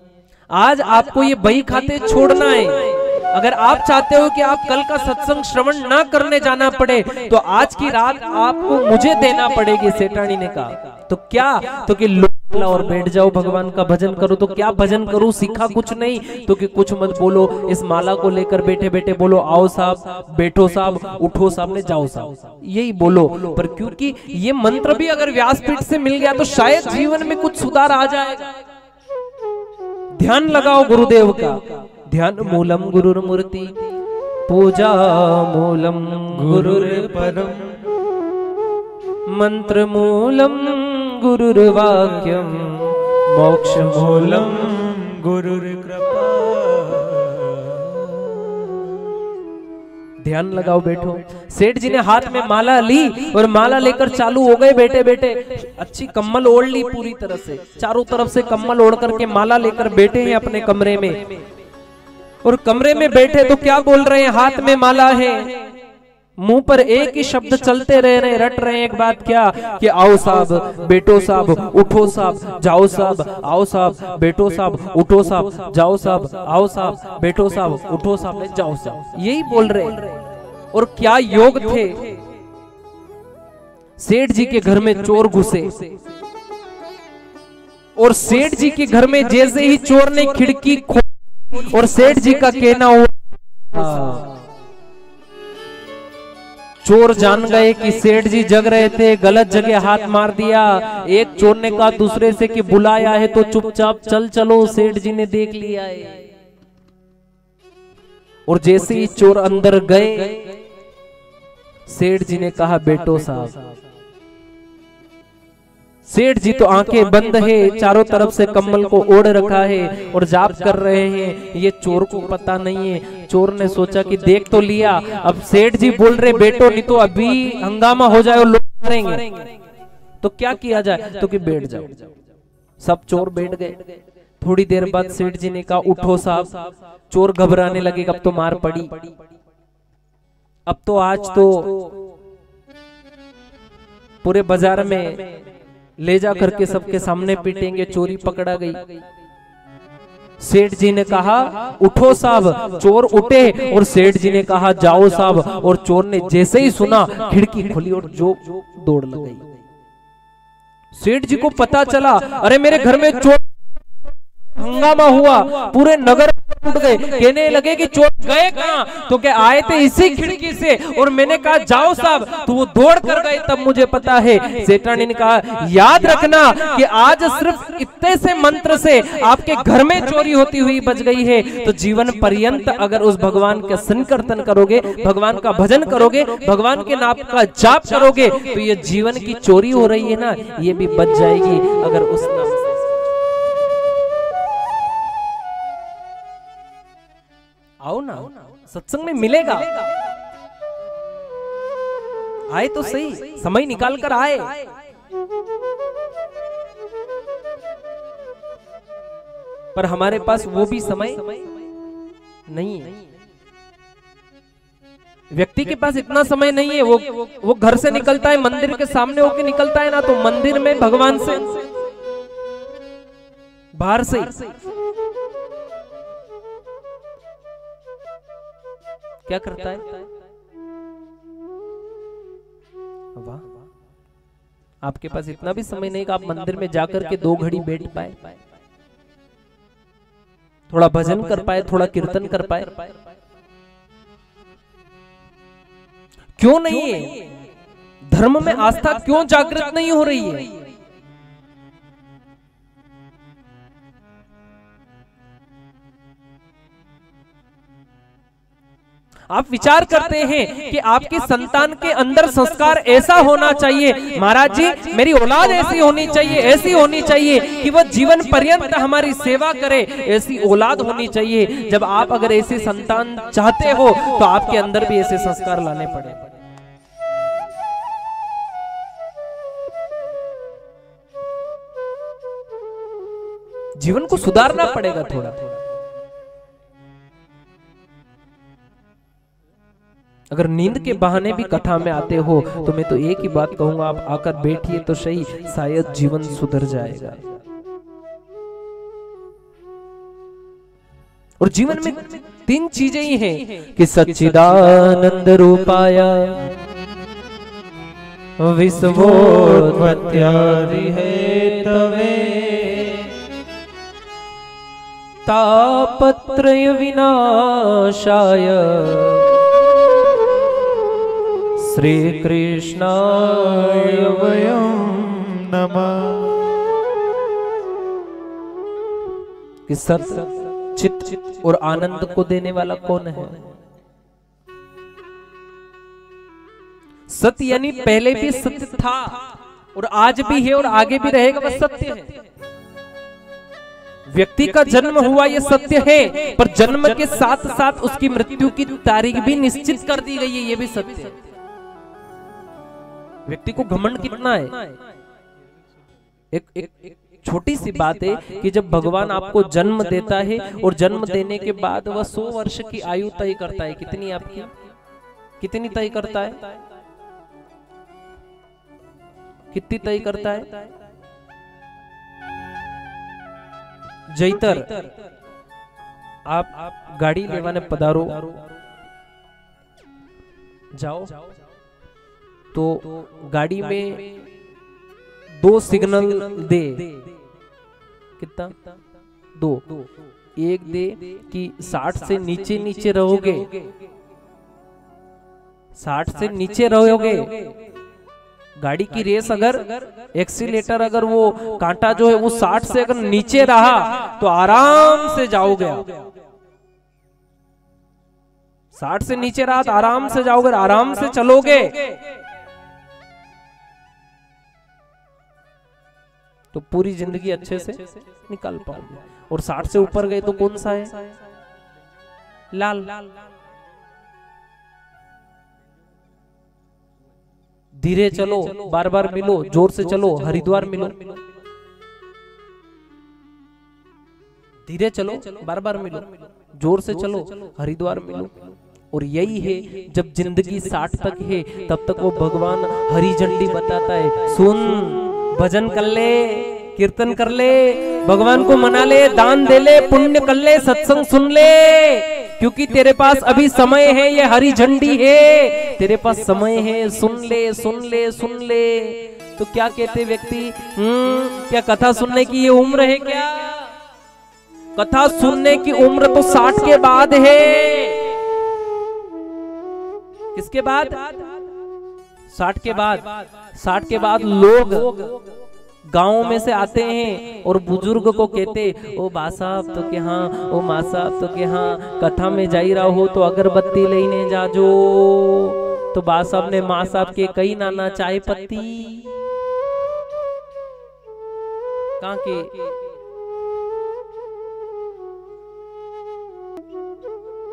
आज आपको ये बही खाते छोड़ना है। अगर आप चाहते हो कि आप कल का सत्संग श्रवण ना करने जाना पड़े तो आज की रात आपको मुझे देना पड़ेगी। सेठानी ने कहा तो क्या? तो कि लो और बैठ जाओ, भगवान का भजन करो। तो क्या भजन करूं, सीखा कुछ नहीं। तो कि कुछ मत बोलो, इस माला को लेकर बैठे बैठे बोलो आओ साहब, बैठो साहब, उठो साहब ने, जाओ साहब, यही बोलो। पर क्योंकि ये मंत्र भी अगर व्यासपीठ से मिल गया तो शायद जीवन में कुछ सुधार आ जाएगा। ध्यान लगाओ गुरुदेव का। ध्यान मूलम गुरुर्मूर्ति, पूजा मूलम गुरुर्पदम, मंत्र मूलम गुरुर्वाक्यम, मोक्ष मूलम गुरुर्कृपा। ध्यान लगाओ, बैठो। सेठ जी ने हाथ में माला ली और माला लेकर चालू हो गए बैठे बैठे। अच्छी कम्बल ओढ़ ली पूरी तरह से, चारों तरफ से कम्बल ओढ़ करके माला लेकर बैठे हैं अपने कमरे में। और कमरे में बैठे तो क्या बोल रहे हैं? हाथ में माला है, मुंह पर एक ही शब्द चलते रह रहे, रट रहे हैं एक बात, क्या? कि आओ साहब, बैठो साहब, उठो साहब, जाओ साहब, आओ साहब, बैठो साहब, उठो साहब, जाओ साहब, आओ साहब, बैठो साहब, उठो साहब, जाओ साहब, यही बोल रहे। और क्या योग थे। सेठ जी के घर में चोर घुसे और सेठ जी के घर में जैसे ही चोर ने खिड़की खोली और सेठ जी का कहना हुआ, चोर जान गए कि सेठ जी जग रहे थे, गलत जगह हाथ मार दिया। एक चोर ने कहा दूसरे से कि बुलाया है तो चुपचाप चल चलो, सेठ जी ने देख लिया है। और जैसे ही चोर अंदर गए, सेठ जी ने कहा बेटो साहब। सेठ जी तो आंखें बंद है, चारों तरफ से कम्बल को ओढ़ रखा है और जाप कर रहे हैं। ये चोर को पता नहीं है। चोर ने सोचा कि देख तो लिया, अब सेठ जी बोल रहे बेटो, नहीं तो अभी हंगामा हो जाए और लोग मारेंगे, तो क्या किया जाए? तो कि बैठ जाओ। सब चोर बैठ गए। थोड़ी देर बाद सेठ जी ने कहा उठो साहब। चोर घबराने लगे, अब तो मार पड़ी, अब तो आज तो पूरे बाजार में ले जा करके सबके सामने पीटेंगे, चोरी पकड़ा गई। सेठ जी ने कहा उठो साहब। चोर उठे और सेठ जी ने कहा जाओ साहब। और चोर ने जैसे ही सुना खिड़की खोली और जो दौड़ लगाई। सेठ जी को पता चला, अरे मेरे घर में चोर हंगामा हुआ, पूरे नगर उठ गए, कहने लगे कि चोर गए कहाँ? तो क्या आए थे इसी खिड़की से। और मैंने कहा जाओ साहब, तो वो दौड़ कर गए। तब मुझे पता है सेठानी ने कहा याद रखना कि आज सिर्फ इतने से मंत्र से आपके घर में चोरी होती हुई बच गई है, तो जीवन पर्यंत अगर उस भगवान का संकीर्तन करोगे, भगवान का भजन करोगे, भगवान के नाम का जाप करोगे, तो ये जीवन की चोरी हो रही है ना, ये भी बच जाएगी अगर उस नाम से। आओ ना, सत्संग में मिलेगा। आए तो सही, समय निकाल कर आए। पर हमारे पास वो भी समय नहीं है। व्यक्ति के पास इतना समय नहीं है। वो घर से निकलता है, मंदिर के सामने होके निकलता है ना, तो मंदिर में भगवान से बाहर से क्या करता है? वाह, आपके पास इतना भी समय नहीं कि आप मंदिर में जाकर के 2 घड़ी बैठ पाए, थोड़ा भजन कर पाए, थोड़ा कीर्तन कर पाए। क्यों नहीं है? धर्म में आस्था क्यों जागृत नहीं हो रही है? आप विचार करते हैं कि आपकी संतान के अंदर संस्कार ऐसा होना चाहिए, महाराज जी मेरी औलाद ऐसी होनी चाहिए, ऐसी होनी चाहिए कि वह जीवन पर्यंत हमारी सेवा करे, ऐसी औलाद होनी चाहिए। जब आप अगर ऐसी संतान चाहते हो तो आपके अंदर भी ऐसे संस्कार लाने पड़े। जीवन को सुधारना पड़ेगा थोड़ा। अगर नींद के बहाने भी कथा में आते हो तो मैं तो एक ही बात कहूंगा, आप आकर बैठिए तो सही, शायद जीवन सुधर जाएगा। और जीवन में 3 चीजें ही हैं कि सच्चिदानंद रूपाय विश्वोत्पत्त्यादि हेतवे तापत्रय विनाशाय श्री कृष्णाय वयं नमः। कि सत्य, चित्त और आनंद को देने वाला कौन है? सत्य यानी पहले भी सत्य था और आज भी है और आगे भी रहेगा, वह सत्य है। व्यक्ति का जन्म हुआ ये सत्य है, पर जन्म के साथ साथ उसकी मृत्यु की तारीख भी निश्चित कर दी गई है, ये भी सत्य है। व्यक्ति को घमंड कितना है? एक छोटी सी बात है कि जब भगवान आपको जन्म देता है और जन्म देने के बाद वह 100 वर्ष की आयु तय करता है। कितनी आपकी? कितनी तय करता है? कितनी तय करता है? जैतर आप गाड़ी लेवाने पधारो, जाओ तो गाड़ी में 2 सिग्नल दे। कितना? 2। एक दे कि 60 से नीचे नीचे रहोगे, 60 से नीचे रहोगे। गाड़ी की रेस अगर एक्सीलेटर अगर वो कांटा जो है वो 60 से अगर नीचे रहा तो आराम से जाओगे। 60 से नीचे रहा तो आराम से जाओगे, आराम से चलोगे। तो पूरी जिंदगी अच्छे से निकाल पाओगे। और 60 से ऊपर गए तो कौन सा है? लाल। धीरे चलो, बार बार मिलो, जोर से चलो, हरिद्वार मिलो। धीरे चलो, बार बार मिलो, जोर से चलो, हरिद्वार मिलो। और यही है, जब जिंदगी 60 तक है तब तक वो भगवान हरी झंडी बताता है। सुन, भजन कर ले, कीर्तन कर ले, भगवान को मना ले, दान दे ले, पुण्य कर ले, सत्संग सुन ले, क्योंकि तेरे पास अभी समय है, ये हरी झंडी है, तेरे पास समय है, सुन ले, सुन ले, सुन ले। तो क्या कहते व्यक्ति, क्या कथा सुनने की ये उम्र है क्या? कथा सुनने की उम्र तो 60 के बाद है। किसके बाद? 60 के बाद। 60 के बाद लोग गांव में से आते हैं और बुजुर्ग को कहते, ओ बा साहब तो के हाँ, ओ माँ साहब तो के हाँ, कथा में जाई रहा हो तो अगरबत्ती लेने जाजो। तो बा साहब ने माँ साहब के कई नाना चाय पत्ती कहाँ के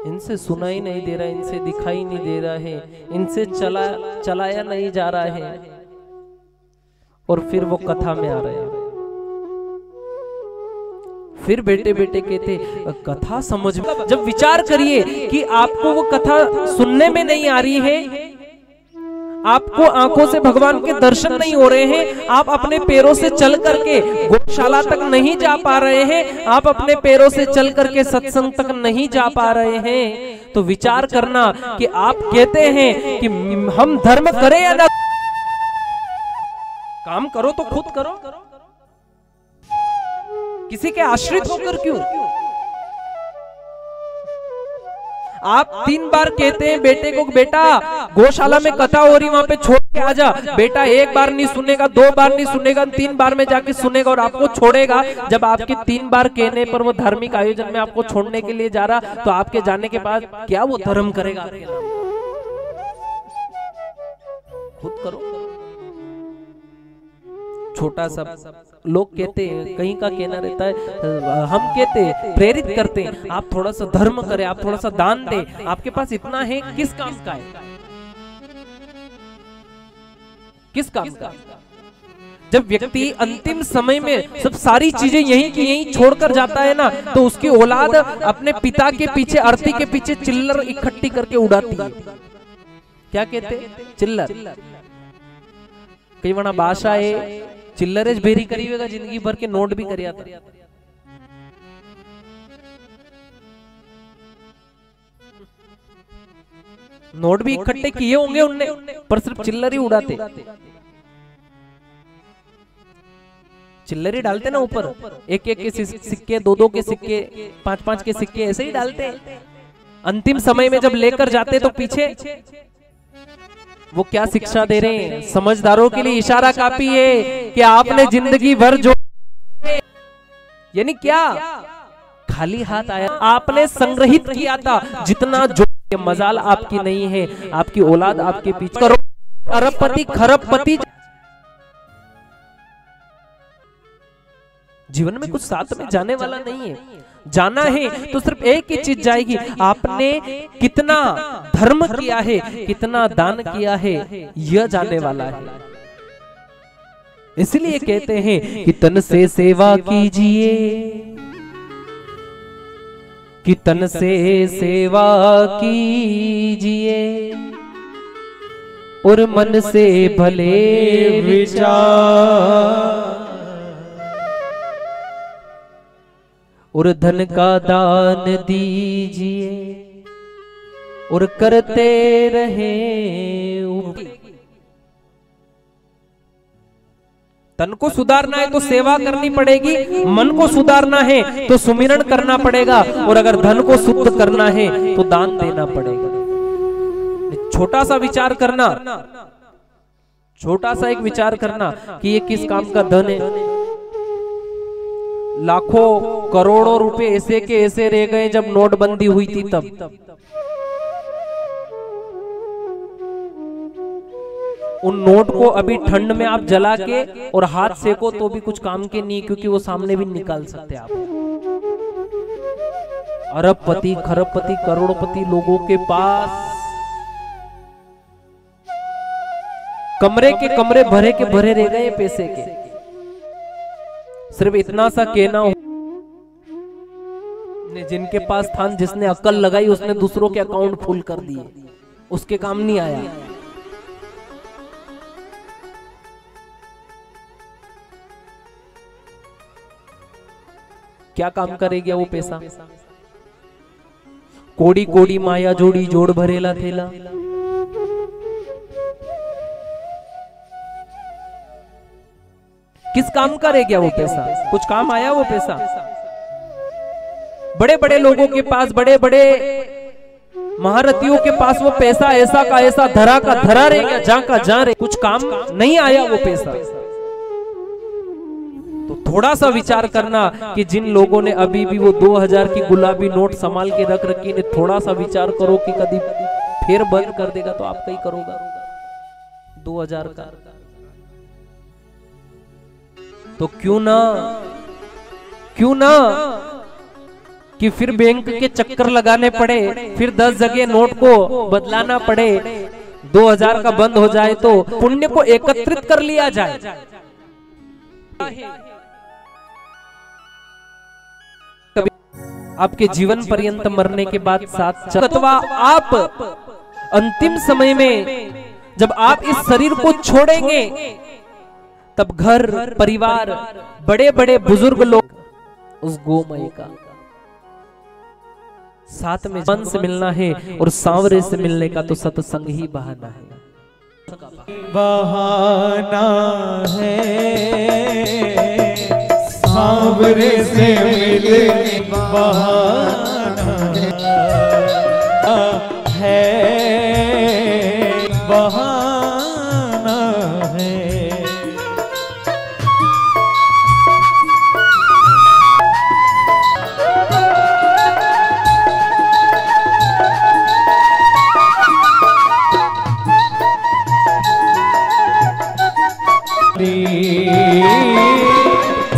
इनसे सुनाई नहीं दे रहा, इनसे दिखाई नहीं दे रहा है, इनसे चलाया नहीं जा रहा है, और फिर वो कथा में आ रहे हैं। फिर बेटे बेटे कहते कथा समझ में, जब विचार करिए कि आपको वो कथा सुनने में नहीं आ रही है, आपको आंखों से भगवान के दर्शन नहीं हो रहे हैं, आप अपने पैरों से चल करके गौशाला तक नहीं जा पा रहे हैं, आप अपने पैरों से चल करके सत्संग तक नहीं जा पा रहे हैं, तो विचार करना कि आप कहते हैं कि हम धर्म करें या ना, काम करो तो खुद करो, किसी के आश्रित होकर क्यों? आप 3 बार कहते हैं बेटे को, बेटा गौशाला में कथा हो रही, वहां पे छोड़ के आजा। बेटा 1 बार नहीं सुनेगा, 2 बार नहीं सुनेगा, 3 बार में जाके सुनेगा और आपको छोड़ेगा। जब आपके 3 बार कहने पर वो धार्मिक आयोजन में आपको छोड़ने के लिए जा रहा, तो आपके जाने के बाद क्या वो धर्म करेगा? खुद करो। छोटा सा लोग कहते हैं, कहीं का कहना रहता है, हम कहते प्रेरित करते हैं, आप थोड़ा सा धर्म करें, आप थोड़ा सा दान दें, आपके पास इतना है, किस काम का है? किस काम का? जब व्यक्ति अंतिम समय में सब सारी चीजें यहीं की यहीं छोड़कर जाता है ना, तो उसकी औलाद अपने पिता के पीछे, अर्थी के पीछे चिल्लर इकट्ठी करके उड़ाती है। क्या कहते? चिल्लर। कई वना भाषा है, चिल्लरेज बेरी करी होगा, जिंदगी भर के नोट भी करिया था। नोट भी इकट्ठे किए होंगे उनने, पर सिर्फ चिल्लर ही उड़ाते। चिल्लर ही डालते ना ऊपर, 1-1 के सिक्के, 2-2 के सिक्के, 5-5 के सिक्के, ऐसे ही डालते। अंतिम समय में जब लेकर जाते तो पीछे वो क्या शिक्षा दे रहे हैं? समझदारों के लिए इशारा काफी है कि आपने जिंदगी भर जो, यानी क्या खाली हाथ आया, आपने संग्रहित किया था जितना, जो मजाल आपकी नहीं है, आपकी औलाद आपके पीछे, करो अरबपति खरबपति, जीवन में कुछ साथ में जाने वाला नहीं है। जाना है तो सिर्फ एक ही चीज जाएगी, आपने कितना धर्म किया है, कितना दान किया है, यह जाने वाला है। इसलिए कहते हैं कि तन से सेवा कीजिए, कि तन से सेवा कीजिए, और मन से भले विचार, और धन का दान दीजिए, और करते रहे। तन को सुधारना है तो सेवा करनी पड़ेगी, मन को सुधारना है तो सुमिरन करना पड़ेगा, और अगर धन को शुद्ध करना है तो दान देना पड़ेगा। छोटा सा विचार करना, छोटा सा एक विचार करना कि ये किस काम का धन है। लाखों करोड़ों रुपए ऐसे के ऐसे रह गए जब नोटबंदी हुई थी तब। उन नोट को अभी ठंड में आप जला के और हाथ सेको तो भी कुछ काम के नहीं, क्योंकि वो सामने भी निकाल सकते आप। अरबपति खरबपति करोड़पति लोगों के पास कमरे के कमरे भरे के भरे रह गए पैसे के। सिर्फ इतना सा कहना हो, जिनके पास था, जिसने अक्ल लगाई, उसने दूसरों के अकाउंट फुल कर दिए, उसके काम नहीं आया। क्या काम करेगा वो पैसा? कोड़ी कोड़ी माया जोड़ी, जोड़ भरेला थेला। किस काम का रह गया वो पैसा? कुछ काम आया वो पैसा? बड़े बड़े लोगों के पास, बड़े बड़े महारथियों के पास वो पैसा ऐसा का ऐसा धरा का धरा रहेगा, जहां का जहां रहे, कुछ काम नहीं आया वो पैसा। तो थोड़ा सा विचार करना कि जिन लोगों ने अभी भी वो 2000 की गुलाबी नोट संभाल के रख रखी ने, थोड़ा सा विचार करो कि कभी फिर बंद कर देगा तो आप कहीं करोगा 2000 का। तो क्यों ना कि फिर बैंक के चक्कर लगाने पड़े, फिर 10 जगह नोट को बदलाना पड़े, 2000 का बंद हो जाए तो पुण्य को एकत्रित कर लिया जाए। कभी आपके जीवन पर्यंत मरने के बाद साथ अथवा आप अंतिम समय में जब आप इस शरीर को छोड़ेंगे, तब घर परिवार बड़े बड़े बुजुर्ग लोग उस गोमय का साथ में मन से मिलना है, और सांवरे से मिलने का तो सत्संग ही बहाना है। बहाना है सांवरे से मिलने, बहाना है, बहाना है।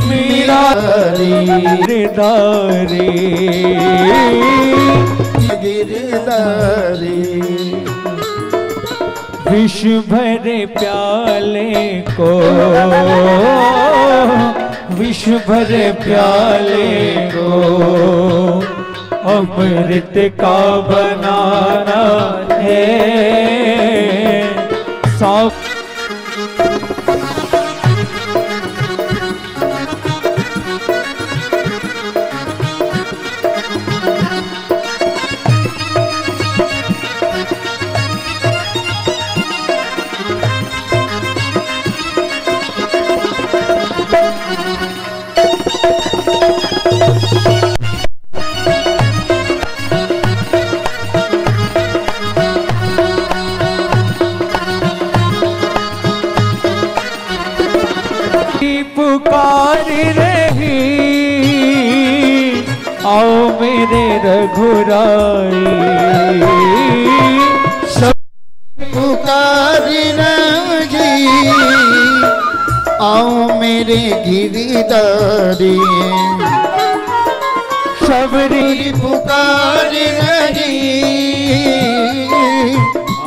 मेरा गिरधारी गिरधारी विष भरे प्याले को, विष भरे प्याले को अमृत का बनाना है। साफ पुकार रही आओ मेरे रघुराई, सब पुकार रही आओ मेरे गिरधारी, सबरी पुकार रही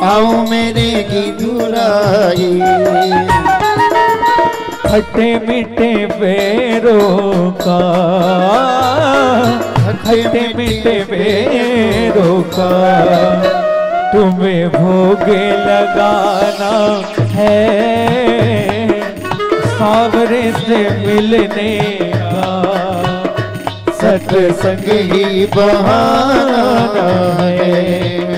आओ मेरे गिरधारी। खट्टे मीठे बेरों का, खट्टे मीठे बेरों का तुम्हें भोग लगाना है। सांवरे से मिलने का सत्संग ही बहाना है।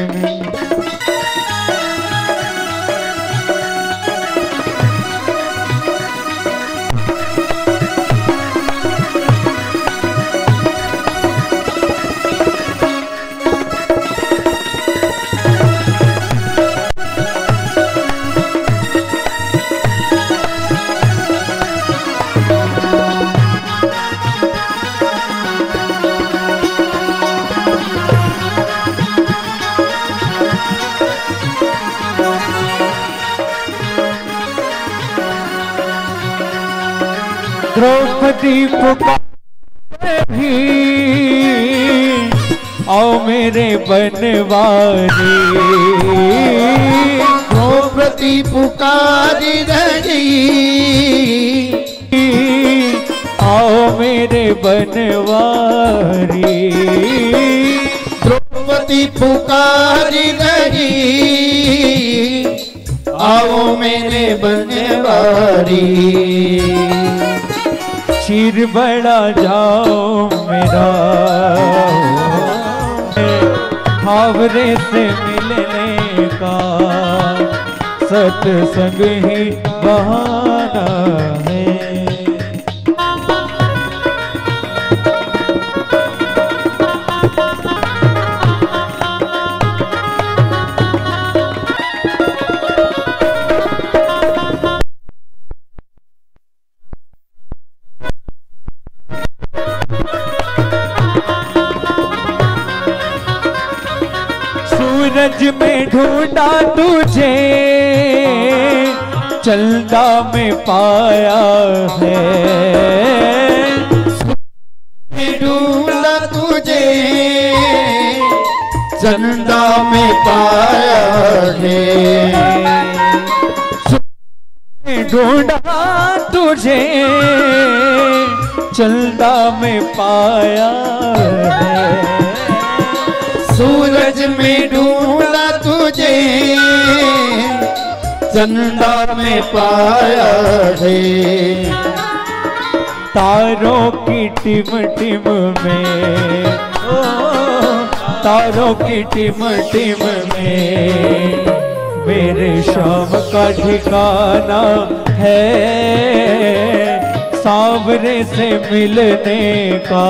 द्रौपदी पुकारे भी आओ मेरे बनवारी, द्रौपदी पुकारी रही आओ मेरे बनवारी, द्रौपदी पुकारी रही आओ मेरे बनवारी। चिर बड़ा जाओ मेरा हावरे से मिलने का सत्संग ही बहाना है। में ढूंढा तुझे, चंदा में पाया है। ढूंढा तुझे, चंदा में पाया है। ढूंढा तुझे, चंदा में पाया है। सूरज में ढूंढा तुझे, चंदा में पाया है। तारों की टिम टिम में, तारों की टिम टिम में मेरे शाम का ठिकाना है। सांवरे से मिलने का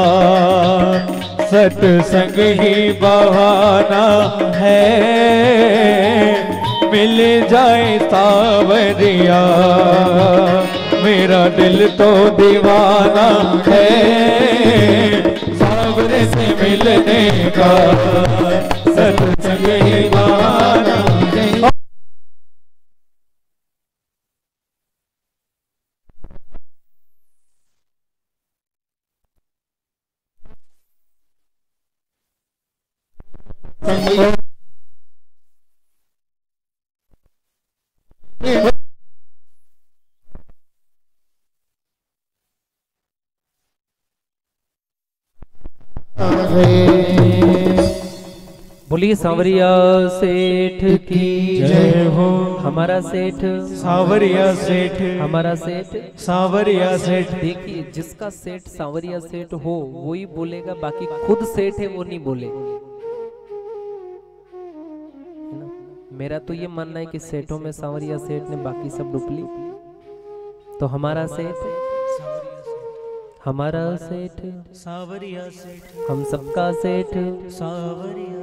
सत्संग ही बहाना है। मिल जाए सांवरिया, मेरा दिल तो दीवाना है। सांवरे से मिलने का सत्संग ही बहाना है। बोलिए सांवरिया सेठ की जय हो। हमारा सेठ सांवरिया सेठ, हमारा सेठ सांवरिया सेठ। देखिए, जिसका सेठ सांवरिया सेठ हो वो ही बोलेगा, बाकी खुद सेठ है वो नहीं बोले। है ना? मेरा तो ये मानना है कि सेठों में सांवरिया सेठ ने बाकी सब डुप्ली। तो हमारा सेठ, हमारा सेठ, सांवरिया सेठ, हम सबका सेठ, सांवरिया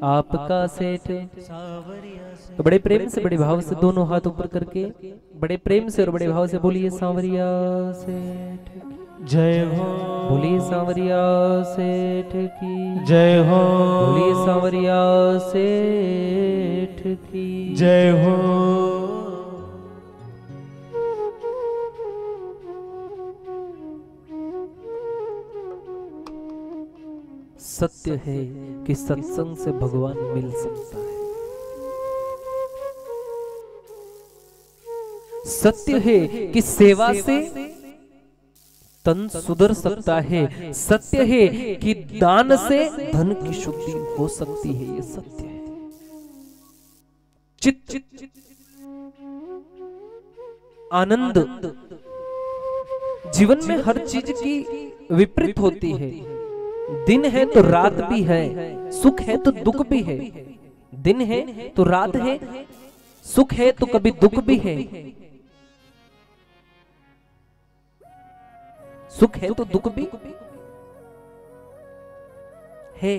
आपका सेठ। सांवरिया सेठ। तो बड़े प्रेम से, बड़े भाव से दोनों हाथ ऊपर करके बड़े प्रेम से और बड़े भाव से बोलिए सांवरिया सेठ जय हो। बोलिए सांवरिया सेठ की जय हो। बोलिए सांवरिया सेठ की जय हो। सत्य है कि सत्संग से भगवान मिल सकता है। सत्य है कि सेवा से तन सुधर सकता है। सत्य है कि दान से धन की शुद्धि हो सकती है। ये सत्य है। चित्त आनंद, जीवन में हर चीज की विपरीत होती है। दिन है तो रात भी है, सुख है तो दुख भी है। दिन है तो रात है, सुख है तो कभी दुख भी है। सुख है तो दुख भी है।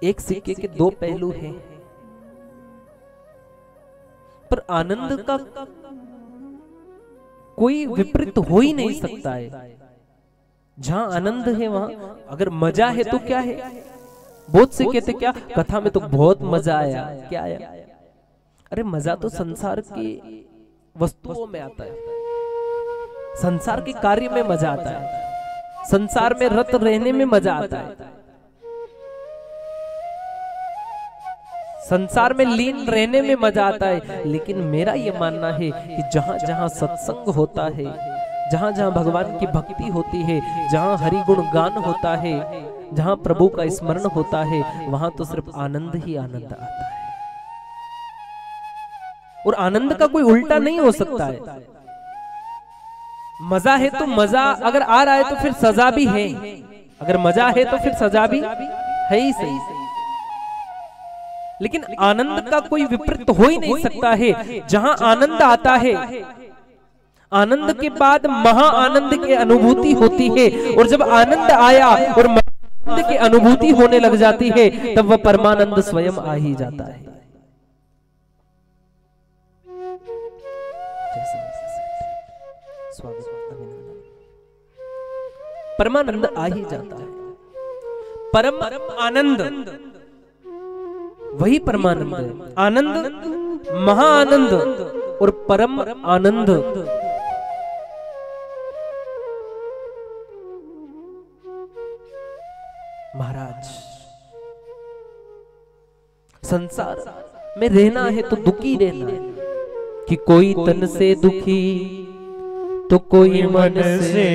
एक सिक्के के दो पहलू हैं, पर आनंद का कोई विपरीत हो ही नहीं सकता है। जहां आनंद है वहां अगर मजा है तो क्या है। बहुत से कहते क्या कथा में तो बहुत मजा आया, क्या आया? अरे मजा तो संसार की वस्तुओं में आता है, संसार के कार्य में मजा आता है, संसार में रत रहने में मजा आता है, संसार में लीन रहने में मजा आता है। लेकिन मेरा ये मानना है कि जहां जहां सत्संग होता है, जहां जहां भगवान की भक्ति होती है, जहां हरि गुण गान होता है, जहां प्रभु का स्मरण होता है, वहां तो सिर्फ आनंद ही आनंद आता है। और आनंद का कोई उल्टा नहीं हो सकता है। मजा है तो मजा अगर आ रहा है तो फिर सजा भी है, अगर मजा है तो फिर सजा भी है ही सही। लेकिन आनंद का कोई विपरीत हो ही नहीं सकता है। जहां आनंद आता है, आनंद के बाद महा आनंद की अनुभूति होती है। और जब आनंद आया और आनंद की अनुभूति होने लग जाती है, तब वह परमानंद स्वयं आ ही जाता है। परमानंद आ ही जाता है। परम आनंद, वही परमानंद है। आनंद, महाआनंद और परम आनंद। महाराज, संसार में रहना है तो दुखी रहना है, कि कोई तन से दुखी तो कोई मन से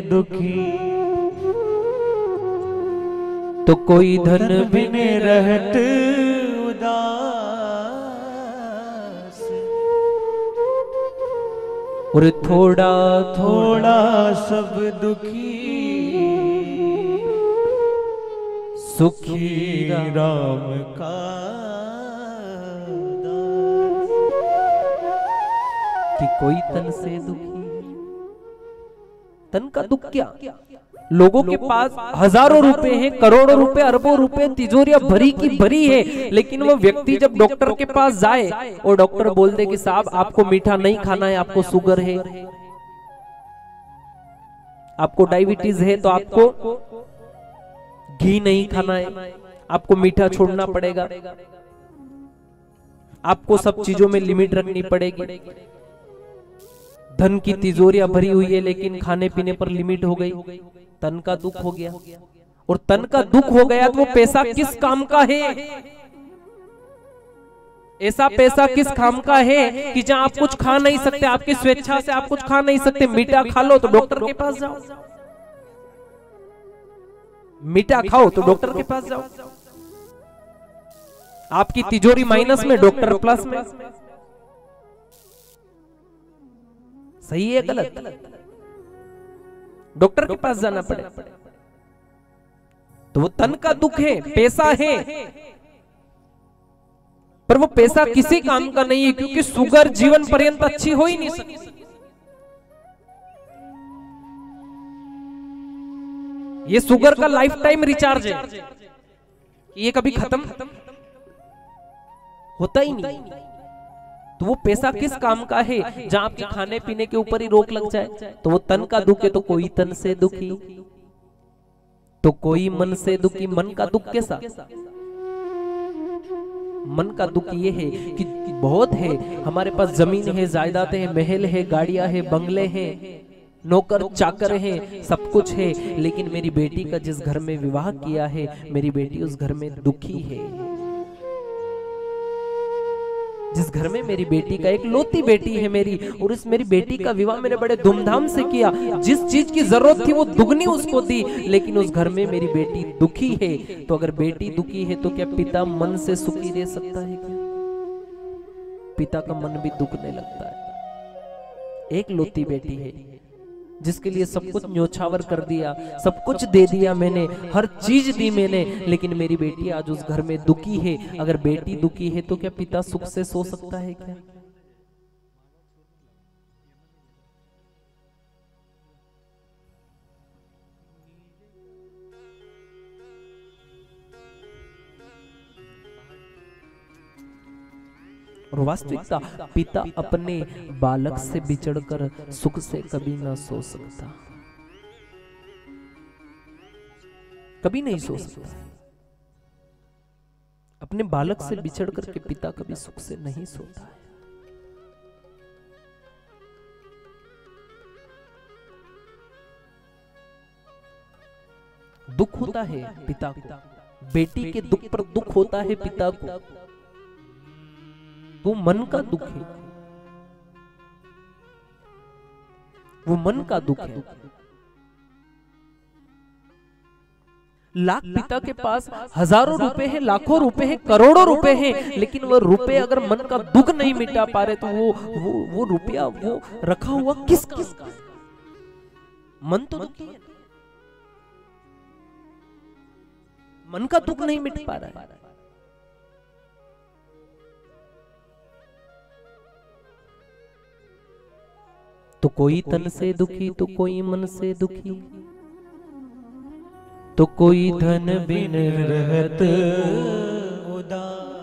दुखी, तो कोई धन बिन बिन रहत उदास, और थोड़ा थोड़ा सब दुखी, सुखी राम का दास। कि कोई तन से दुखी। तन का दुख क्या? लोगों के पास हजारों रुपए हैं, करोड़ों रुपए, अरबों रुपए, तिजोरियां भरी की भरी है, लेकिन वो व्यक्ति जब डॉक्टर के पास जाए और डॉक्टर बोल दे कि साहब आपको मीठा नहीं खाना है, आपको शुगर है, आपको डायबिटीज है, तो आपको घी नहीं खाना है, आपको मीठा छोड़ना पड़ेगा, आपको सब चीजों में लिमिट रखनी पड़ेगी। धन की तिजोरियां भरी हुई है, लेकिन खाने पीने पर लिमिट हो गई, तन का दुख हो गया। और तन का दुख हो गया तो वो पैसा किस काम का है? ऐसा पैसा किस काम का है कि जहां आप कुछ खा नहीं सकते, आपकी स्वेच्छा से आप कुछ खा नहीं सकते, मीठा खा लो तो डॉक्टर के पास जाओ, मीठा खाओ तो डॉक्टर के पास जाओ। आपकी तिजोरी माइनस में, डॉक्टर प्लस में। सही है गलत? डॉक्टर के पास जाना पड़े। तो वो तन का दुख है, पैसा है, पर वो पैसा किसी काम का नहीं है, क्योंकि शुगर जीवन पर्यंत अच्छी हो ही नहीं सकती। ये शुगर का लाइफ टाइम रिचार्ज है, ये कभी खत्म होता ही नहीं। तो वो पैसा किस काम का है? जहां आपके खाने पीने के ऊपर ही रोक लग जाए तो वो तन का दुख है। तो कोई तन से दुखी तो कोई मन से दुखी। मन का दुख कैसा? मन का दुख ये है कि बहुत है, हमारे पास जमीन है, जायदाद है, महल है, गाड़ियां है, बंगले हैं, नौकर चाकर हैं, सब कुछ है, लेकिन मेरी बेटी का जिस घर में विवाह किया है, मेरी बेटी उस घर में दुखी है। जिस घर में मेरी बेटी का एक लौती बेटी है मेरी, और इस मेरी बेटी का विवाह मैंने बड़े धूमधाम से किया, जिस चीज की जरूरत थी वो दुगनी उसको दी, लेकिन उस घर में मेरी बेटी दुखी है। तो अगर बेटी दुखी है तो क्या पिता मन से सुखी रह सकता है क्या? पिता का मन भी दुखने लगता है। एक लौती बेटी है जिसके लिए सब कुछ न्योछावर कर दिया, सब कुछ दे दिया मैंने, हर चीज दी मैंने, लेकिन मेरी बेटी आज उस घर में दुखी है। अगर बेटी दुखी है तो क्या पिता सुख से सो सकता है क्या? और वास्तविकता, पिता अपने बालक से बिछड़कर सुख से कभी ना सो सकता, कभी नहीं सो सकता। अपने बालक से बिछड़ करके पिता कभी सुख से नहीं सोता है। दुख होता है पिता को, बेटी के दुख पर दुख होता है पिता को, वो मन का दुख है, वो मन का दुख है। लाख पिता के पास हजारों रुपए हैं, लाखों रुपए हैं, करोड़ों रुपए हैं, लेकिन वो रुपए अगर मन का दुख नहीं मिटा पा रहे तो वो रुपया वो रखा हुआ किस का? मन तो दुखी है, मन का दुख नहीं मिट पा रहा है। तो कोई तन से दुखी तो कोई मन से दुखी, तो कोई धन बिन रहत उदास।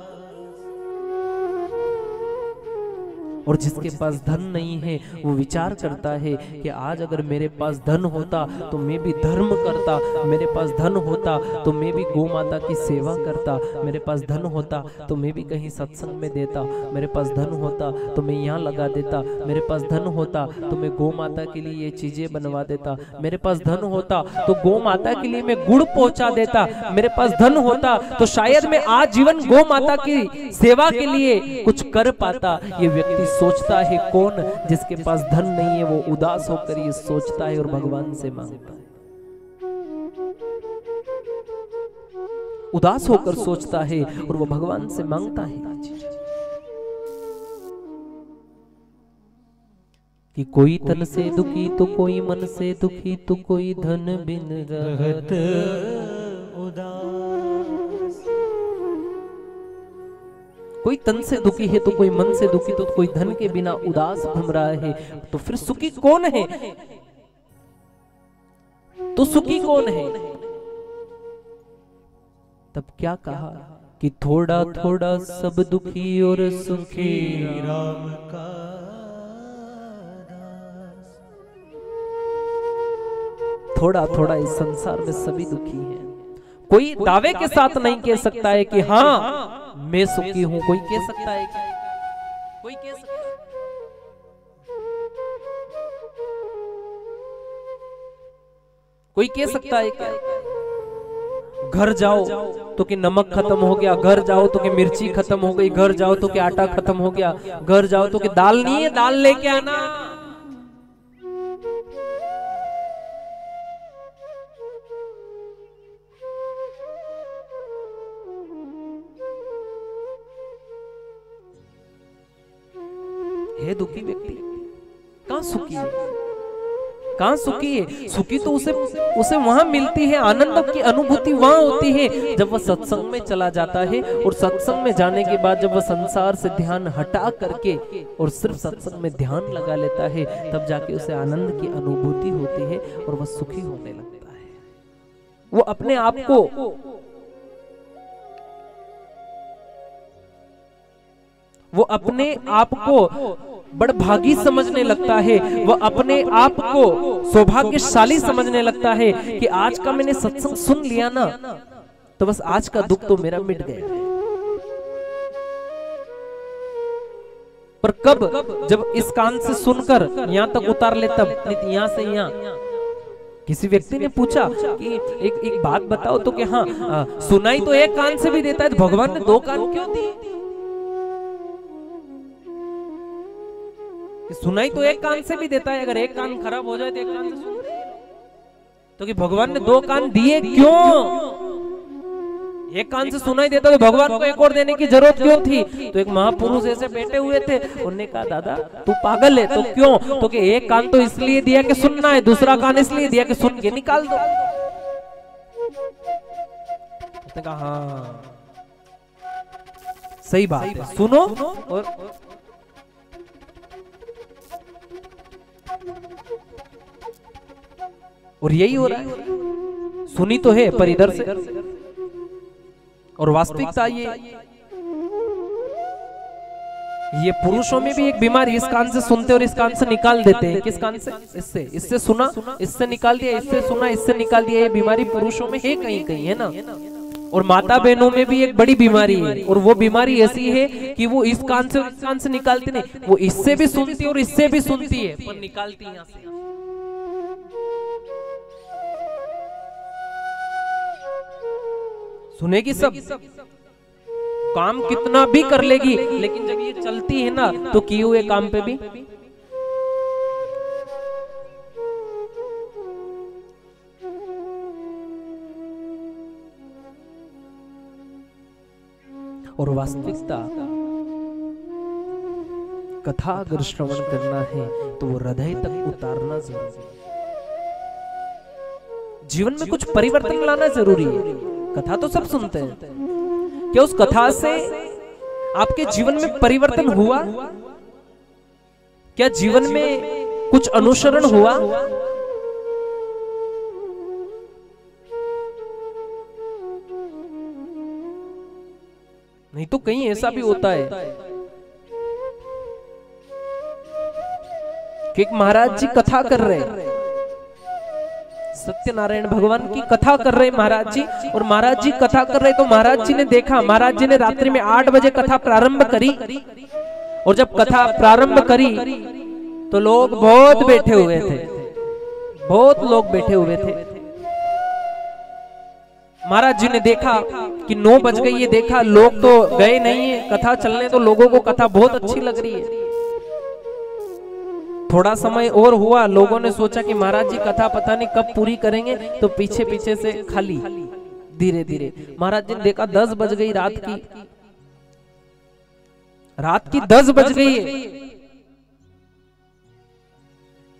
और जिसके पास धन नहीं है वो विचार करता है कि आज अगर मेरे पास धन होता तो मैं भी धर्म करता, मेरे पास धन होता तो मैं भी गौ माता की सेवा करता, मेरे पास धन होता तो मैं भी कहीं सत्संग में देता, मेरे पास धन होता तो मैं यहाँ लगा देता, मेरे पास धन होता तो मैं गौ माता के लिए ये चीजें बनवा देता, मेरे पास धन होता तो गौ माता के लिए मैं गुड़ पहुंचा देता, मेरे पास धन होता तो शायद मैं आज जीवन गौ माता की सेवा के लिए कुछ कर पाता। ये व्यक्ति सोचता है कौन? जिसके पास धन नहीं है वो उदास होकर ये सोचता है और भगवान से मांगता है, उदास होकर सोचता है और वो भगवान से मांगता है कि कोई तन से दुखी तो कोई मन से दुखी तो कोई धन बिन रहत उदास। कोई तन से दुखी है तो कोई मन से दुखी तो कोई धन के बिना उदास घूम रहा है। तो फिर सुखी कौन है? तो सुखी कौन है? तब क्या कहा कि थोड़ा थोड़ा सब दुखी और सुखी राम का थोड़ा थोड़ा इस संसार में सभी दुखी हैं। कोई दावे के साथ नहीं कह सकता है कि हाँ मैं सुखी हूं। कोई कह सकता है क्या? कोई कह सकता है? कोई कह सकता है क्या? घर जाओ तो कि नमक खत्म हो गया, घर जाओ तो कि मिर्ची खत्म हो गई, घर जाओ तो कि आटा खत्म हो गया, घर जाओ तो कि दाल नहीं है, दाल लेके आना। है दुखी व्यक्ति कहां सुखी है? कहां सुखी है? सुखी तो उसे वहां मिलती है, आनंद की अनुभूति वहां होती है जब वह सत्संग में चला जाता है। और सत्संग में जाने के बाद जब वह संसार से ध्यान हटा करके और सिर्फ सत्संग में ध्यान लगा लेता है, तब जाके उसे आनंद की अनुभूति होती है और वह सुखी होने लगता है। वो अपने आप को बड़ भागी समझने लगता है। वह अपने आप को सौभाग्यशाली समझने लगता है कि आज का मैंने सत्संग सुन लिया ना, तो बस आज का दुख तो मेरा मिट गया। पर कब? जब इस कान से सुनकर यहां तक उतार ले, तब नहीं यहां से यहां। किसी व्यक्ति ने पूछा कि एक बात बताओ तो कि हाँ सुनाई तो एक कान से भी देता है, तो भगवान ने दो कान क्यों दिए? सुनाई तो एक कान से भी देता है, अगर एक कान खराब हो जाए तो एक कान से सुन, तो कि भगवान ने दो कान दिए क्यों? एक कान से सुनाई देता तो भगवान को एक और देने की जरूरत क्यों थी? तो एक महापुरुष ऐसे बैठे हुए थे, उन्होंने कहा दादा तू पागल है। तो क्यों? तो कि एक कान तो इसलिए दिया कि सुनना है, दूसरा कान इसलिए दिया कि सुन के निकाल दो। उसने कहा हाँ सही बात है, सुनो और यही हो रहा है। सुनी तो है पर इधर से, और वास्तविकता ये पुरुषों में भी एक बीमारी, इस कान से सुनते और इस कान से निकाल देते हैं। किस कान से? इससे सुना, इससे निकाल दिया, इससे सुना, इससे निकाल दिया। ये बीमारी पुरुषों में है कहीं कहीं, है ना। और माता बहनों में भी एक बड़ी बीमारी है, और वो बीमारी ऐसी है कि वो इस कान से इस कान से निकालती नहीं, वो इससे भी सुनती है और इससे भी सुनती है, पर निकालती यहाँ से। सुनेगी सब, काम कितना भी कर लेगी, लेकिन जब ये चलती है ना तो किए हुए काम पे भी और वास्तविकता कथा अगर श्रवण करना है तो वो हृदय तक उतारना जरूरी है। जीवन में कुछ परिवर्तन लाना जरूरी है। कथा तो सब सुनते हैं, क्या उस कथा से आपके जीवन में परिवर्तन हुआ? क्या जीवन में कुछ अनुसरण हुआ? नहीं तो कहीं ऐसा भी होता है कि एक महाराज जी कथा कर रहे हैं, सत्यनारायण भगवान की कथा कर रहे महाराज जी, और महाराज जी कथा कर रहे तो महाराज जी ने देखा, महाराज जी ने रात्रि में 8 बजे कथा प्रारंभ करी, और जब कथा प्रारंभ करी तो लोग बहुत बैठे हुए थे, बहुत लोग बैठे हुए थे। महाराज जी ने देखा कि 9 बज गई है, देखा लोग तो गए नहीं है कथा चलने, तो लोगों को कथा बहुत अच्छी लग रही है। थोड़ा समय और हुआ, लोगों ने सोचा कि महाराज जी कथा पता नहीं कब पूरी करेंगे, तो पीछे पीछे से खाली धीरे धीरे। महाराज जी ने देखा 10 बज गई रात की 10 बज गई है,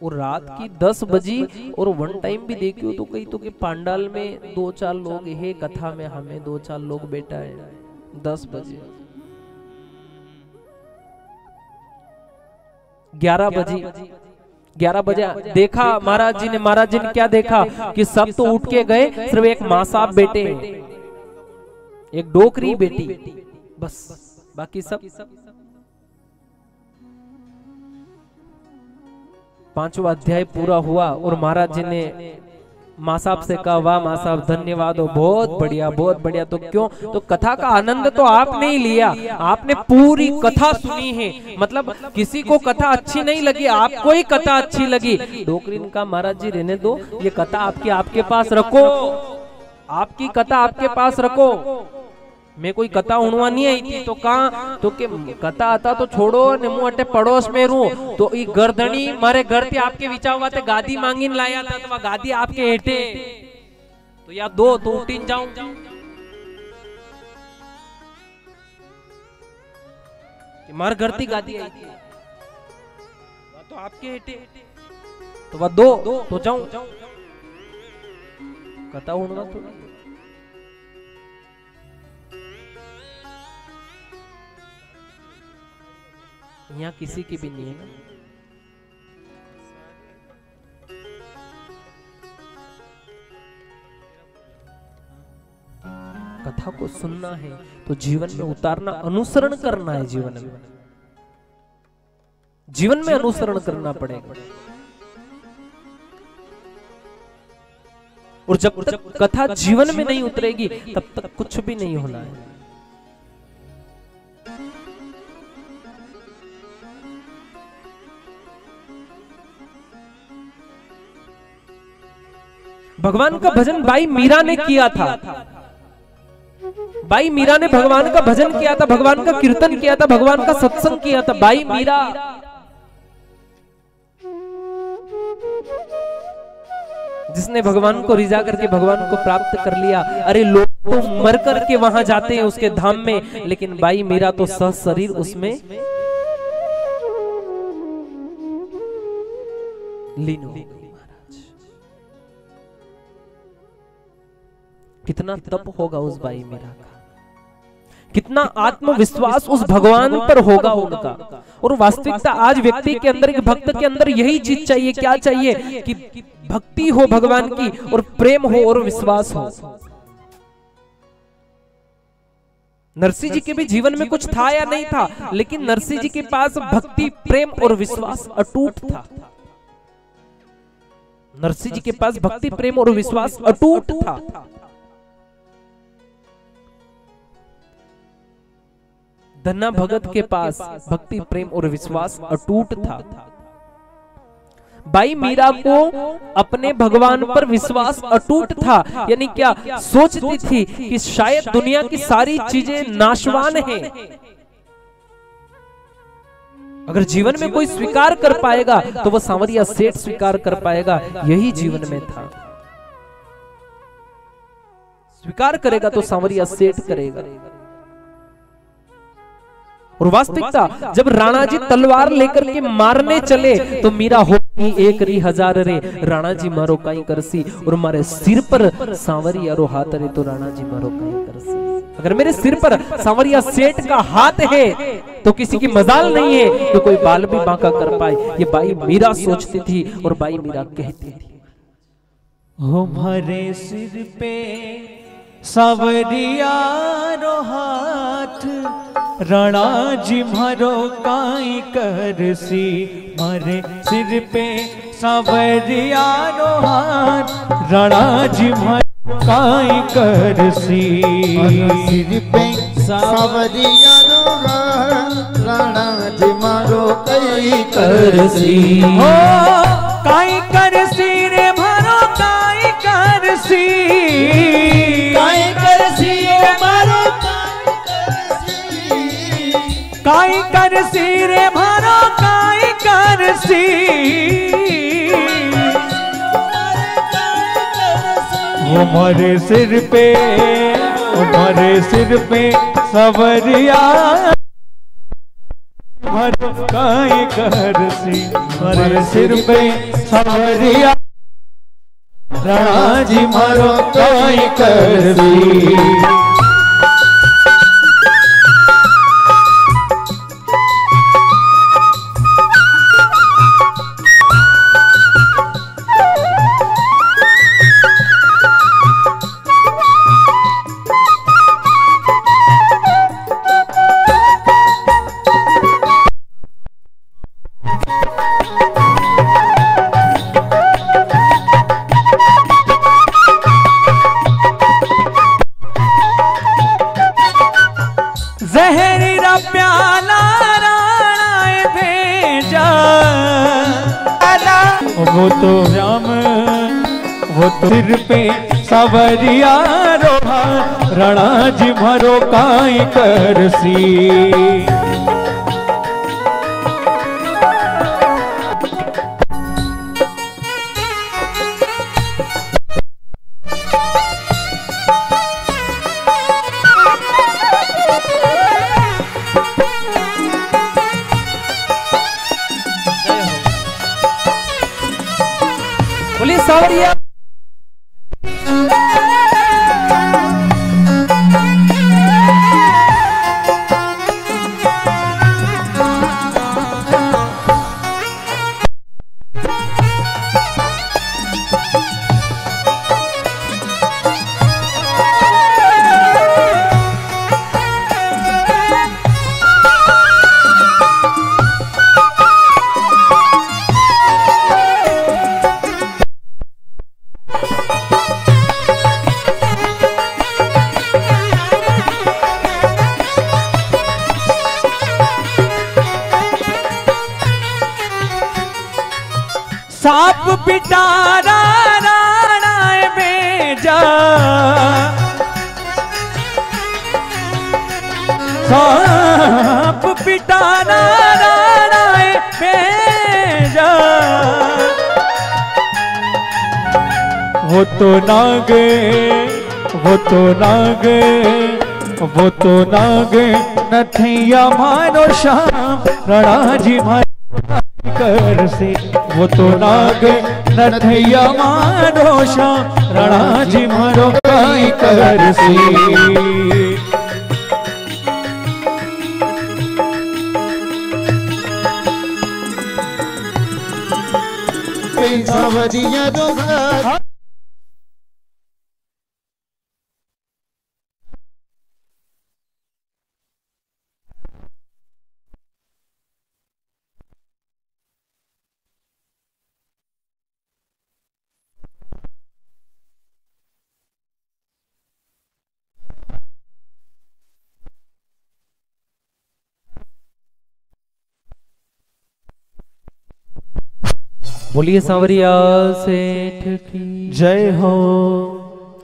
और रात की 10 बजी, और वन टाइम भी देखियो तो कहीं तो कि पांडाल में 2-4 लोग है, कथा में हमें 2-4 लोग बैठा है 10 बजे। 11 बजे देखा महाराज जी ने क्या देखा कि सब तो उठ के गए, सिर्फ एक माँ साहब बेटे, एक डोकरी बेटी, बस बाकी सब। 5वां अध्याय पूरा हुआ और महाराज जी ने माँ साहब से कहा, वाह माँ साहब धन्यवाद हो, बहुत बढ़िया बहुत बढ़िया। तो क्यों, तो कथा का आनंद तो आपने ही लिया, आपने पूरी कथा सुनी है, मतलब किसी को कथा अच्छी नहीं लगी, आपको ही कथा अच्छी लगी। डोकरीन का महाराज जी रहने दो, ये कथा आपके पास रखो, आपकी कथा आपके पास रखो। मैं कोई कथा उड़वा नहीं आई थी, तो कहा तो के कथा आता तो छोड़ो ने मुंह अटे पड़ोस में रू, तो ई गर्दनी मारे घर थी आपके विचार ते गादी मांगीन लाया था, तो गादी आपके हेठे, तो या दो तो उठीन जाऊं, मार घर थी गादी आई थी तो आपके हेठे, तो वह दो तो जाऊं, कथा उड़वा तो यहाँ किसी की भी नहीं है ना। कथा को सुनना है तो जीवन में उतारना, अनुसरण करना है, जीवन में अनुसरण करना पड़ेगा। और जब तक कथा जीवन में नहीं उतरेगी तब तक कुछ भी नहीं होना है। भगवान का भजन भाई मीरा ने किया था, भाई मीरा ने भगवान का भजन किया था, भगवान का कीर्तन किया था, भगवान का सत्संग किया था। भाई मीरा जिसने भगवान को रिझा करके भगवान को प्राप्त कर लिया। अरे लोग तो मर करके वहां जाते हैं उसके धाम में, लेकिन भाई मीरा तो सशरीर उसमें लीन हो गई। कितना तप होगा उस भाई मीरा का, कितना आत्मविश्वास उस भगवान पर होगा उनका। और वास्तविकता आज व्यक्ति के अंदर, एक भक्त के अंदर यही चीज चाहिए। क्या चाहिए कि भक्ति हो भगवान की, और प्रेम हो और विश्वास हो। नरसिंह जी के भी जीवन में कुछ था या नहीं था, लेकिन नरसिंह जी के पास भक्ति, प्रेम और विश्वास अटूट था। नरसिंह जी के पास भक्ति, प्रेम और विश्वास अटूट था। धन्ना भगत के पास भक्ति, प्रेम और विश्वास अटूट था। भाई मीरा को अपने भगवान पर विश्वास अटूट था। यानी क्या सोचती थी कि शायद दुनिया की सारी चीजें नाशवान हैं, अगर जीवन में कोई स्वीकार कर पाएगा तो वो सांवरिया सेठ स्वीकार कर पाएगा। यही जीवन में था, स्वीकार करेगा तो सांवरिया सेठ करेगा। और वास्तविकता जब राणा जी तलवार लेकर के मारने चले तो मीरा हो 1000 रे, राणा जी मारो काई करसी, और मारे सिर पर सांवरिया रो हाथ रे तो राणा जी मारो काई करसी। अगर मेरे सिर पर सांवरिया सेठ का हाथ है तो किसी की मजाल नहीं है तो कोई बाल भी बांका कर पाए। ये बाई मीरा सोचती थी और बाई मीरा कहती थी, हमारे सिर पे सांवरिया रो हाथ रणा जी मारो काई करसी मारे सिर पे सावरिया रो हाथ रणा जी मारो काई करसी सिर पे सावरिया रो हाथ राणा जी मारो कई करसी हो काई करसी रे मारो काई करसी काई करसी रे मारो काई करसी रे मारो काई करसी हमारे सिर पे सवरिया मारो काई करसी हमारे सिर पे सवरिया राणा जी मारो काई करसी जहरीरा प्याला राणाए भेजा वो तो राम वो तो सिर पे सवरिया रोहा रणा जी मारो काई करसी बोलिए सावरिया। साप पिटारा राणाए भेजा साप पिटारा राणाए भेजा वो तो नागे नथिया मारो श्याम रणा जी मारो करसी वो तो नाग नथिया मारो श्याम रणा जी मारो काई करसी सावरिया रो हाथ बोलिए सांवरिया सेठ की जय हो।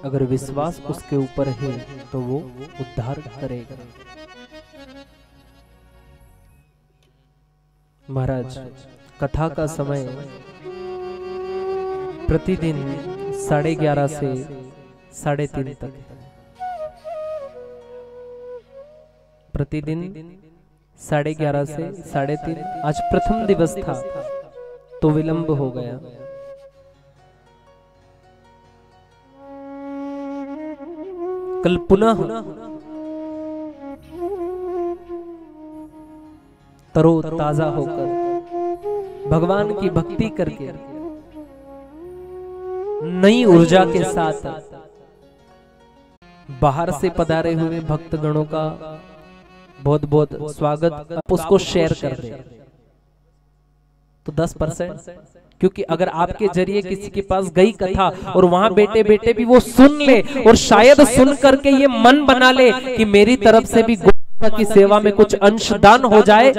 अगर विश्वास उसके ऊपर है तो वो उद्धार करेगा। महाराज कथा का समय प्रतिदिन 11:30 से 3:30 तक है। प्रतिदिन 11:30 से 3:30। आज प्रथम दिवस था तो विलंब हो गया। कल पुनः तरो ताजा होकर भगवान की भक्ति करके नई ऊर्जा के साथ बाहर से पधारे हुए भक्तगणों का बहुत बहुत स्वागत, आप उसको शेयर कर दें तो 10%, क्योंकि अगर आपके जरिए किसी के पास गई कथा और वहां बैठे बैठे भी वो सुन ले और शायद सुन करके ये मन बना ले कि मेरी तरफ से भी गौ की सेवा में कुछ अंशदान हो जाए,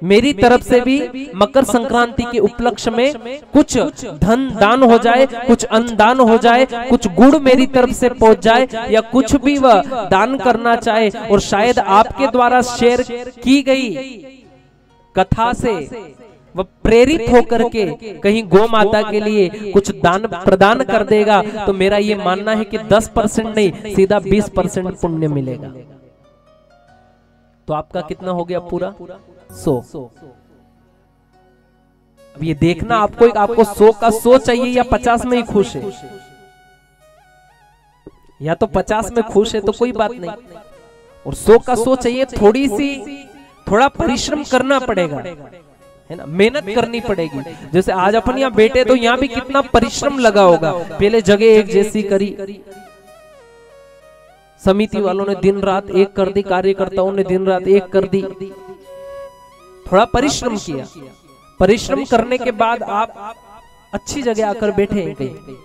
मेरी तरफ से भी मकर संक्रांति के उपलक्ष्य में कुछ धन दान हो जाए, कुछ अन्नदान हो जाए, कुछ गुड़ मेरी तरफ से पहुंच जाए, या कुछ भी वह दान करना चाहे और शायद आपके द्वारा शेयर की गई कथा से वह प्रेरित होकर के कहीं गौ माता के लिए कुछ दान प्रदान कर देगा, तो मेरा ये मानना है कि 10% नहीं, सीधा 20% पुण्य मिलेगा। तो आपका कितना हो गया पूरा? 100। अब ये देखना आपको 100 का 100 चाहिए या 50 में ही खुश है। या तो 50 में खुश है तो कोई बात नहीं, और 100 का 100 चाहिए। थोड़ा परिश्रम करना पड़ेगा, है ना, मेहनत करनी पड़ेगी। जैसे आज अपन यहाँ बैठे तो यहाँ भी कितना परिश्रम लगा होगा। पहले जगह एक जैसी करी, समिति वालों ने दिन रात एक कर दी, कार्यकर्ताओं ने दिन रात एक कर दी, थोड़ा परिश्रम किया। परिश्रम करने के बाद आप अच्छी जगह आकर बैठे हैं कहीं,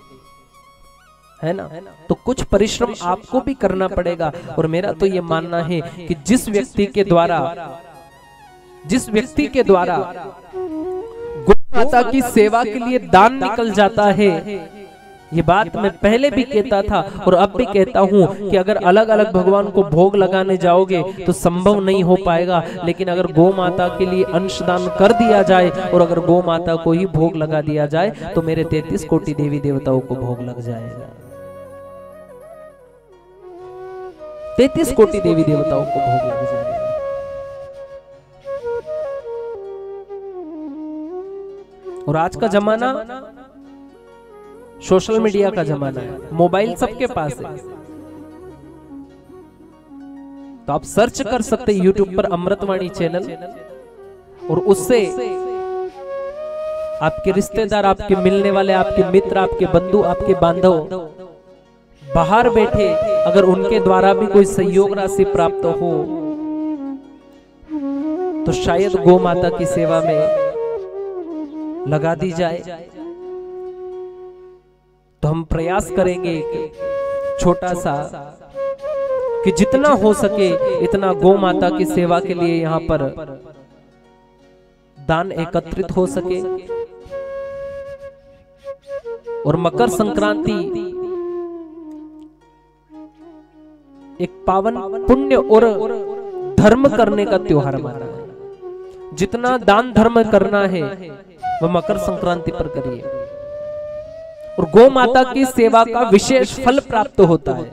है ना, तो कुछ परिश्रम आपको भी करना पड़ेगा। और मेरा तो ये मानना है कि जिस व्यक्ति के द्वारा गौ माता की सेवा के लिए दान निकल जाता है, ये बात मैं पहले भी कहता था और अब भी कहता हूँ कि अगर अलग अलग भगवान को भोग लगाने जाओगे तो संभव नहीं हो पाएगा, लेकिन अगर गौ माता के लिए अंशदान कर दिया जाए और अगर गौ माता को ही भोग लगा दिया जाए तो मेरे 33 कोटि देवी देवताओं को भोग लग जाएगा। 33 कोटि देवी देवताओं को भोग लग जाएगा। और आज का जमाना सोशल मीडिया का जमाना है, मोबाइल सबके पास है, तो आप सर्च कर सकते हैं यूट्यूब पर अमृतवाणी चैनल, और उससे आपके रिश्तेदार, आपके मिलने वाले, आपके मित्र, आपके बंधु, आपके बांधव बाहर बैठे अगर उनके द्वारा भी कोई सहयोग राशि प्राप्त हो तो शायद गौ माता की सेवा में लगा दी जाए। तो हम प्रयास करेंगे कि छोटा सा, कि जितना हो सके इतना गौ माता की सेवा के लिए यहाँ पर दान एकत्रित हो सके। और मकर संक्रांति एक पावन पुण्य और धर्म करने का त्योहार माना है। जितना दान धर्म करना है वह मकर संक्रांति पर करिए, और गौ माता की सेवा का विशेष फल प्राप्त होता है।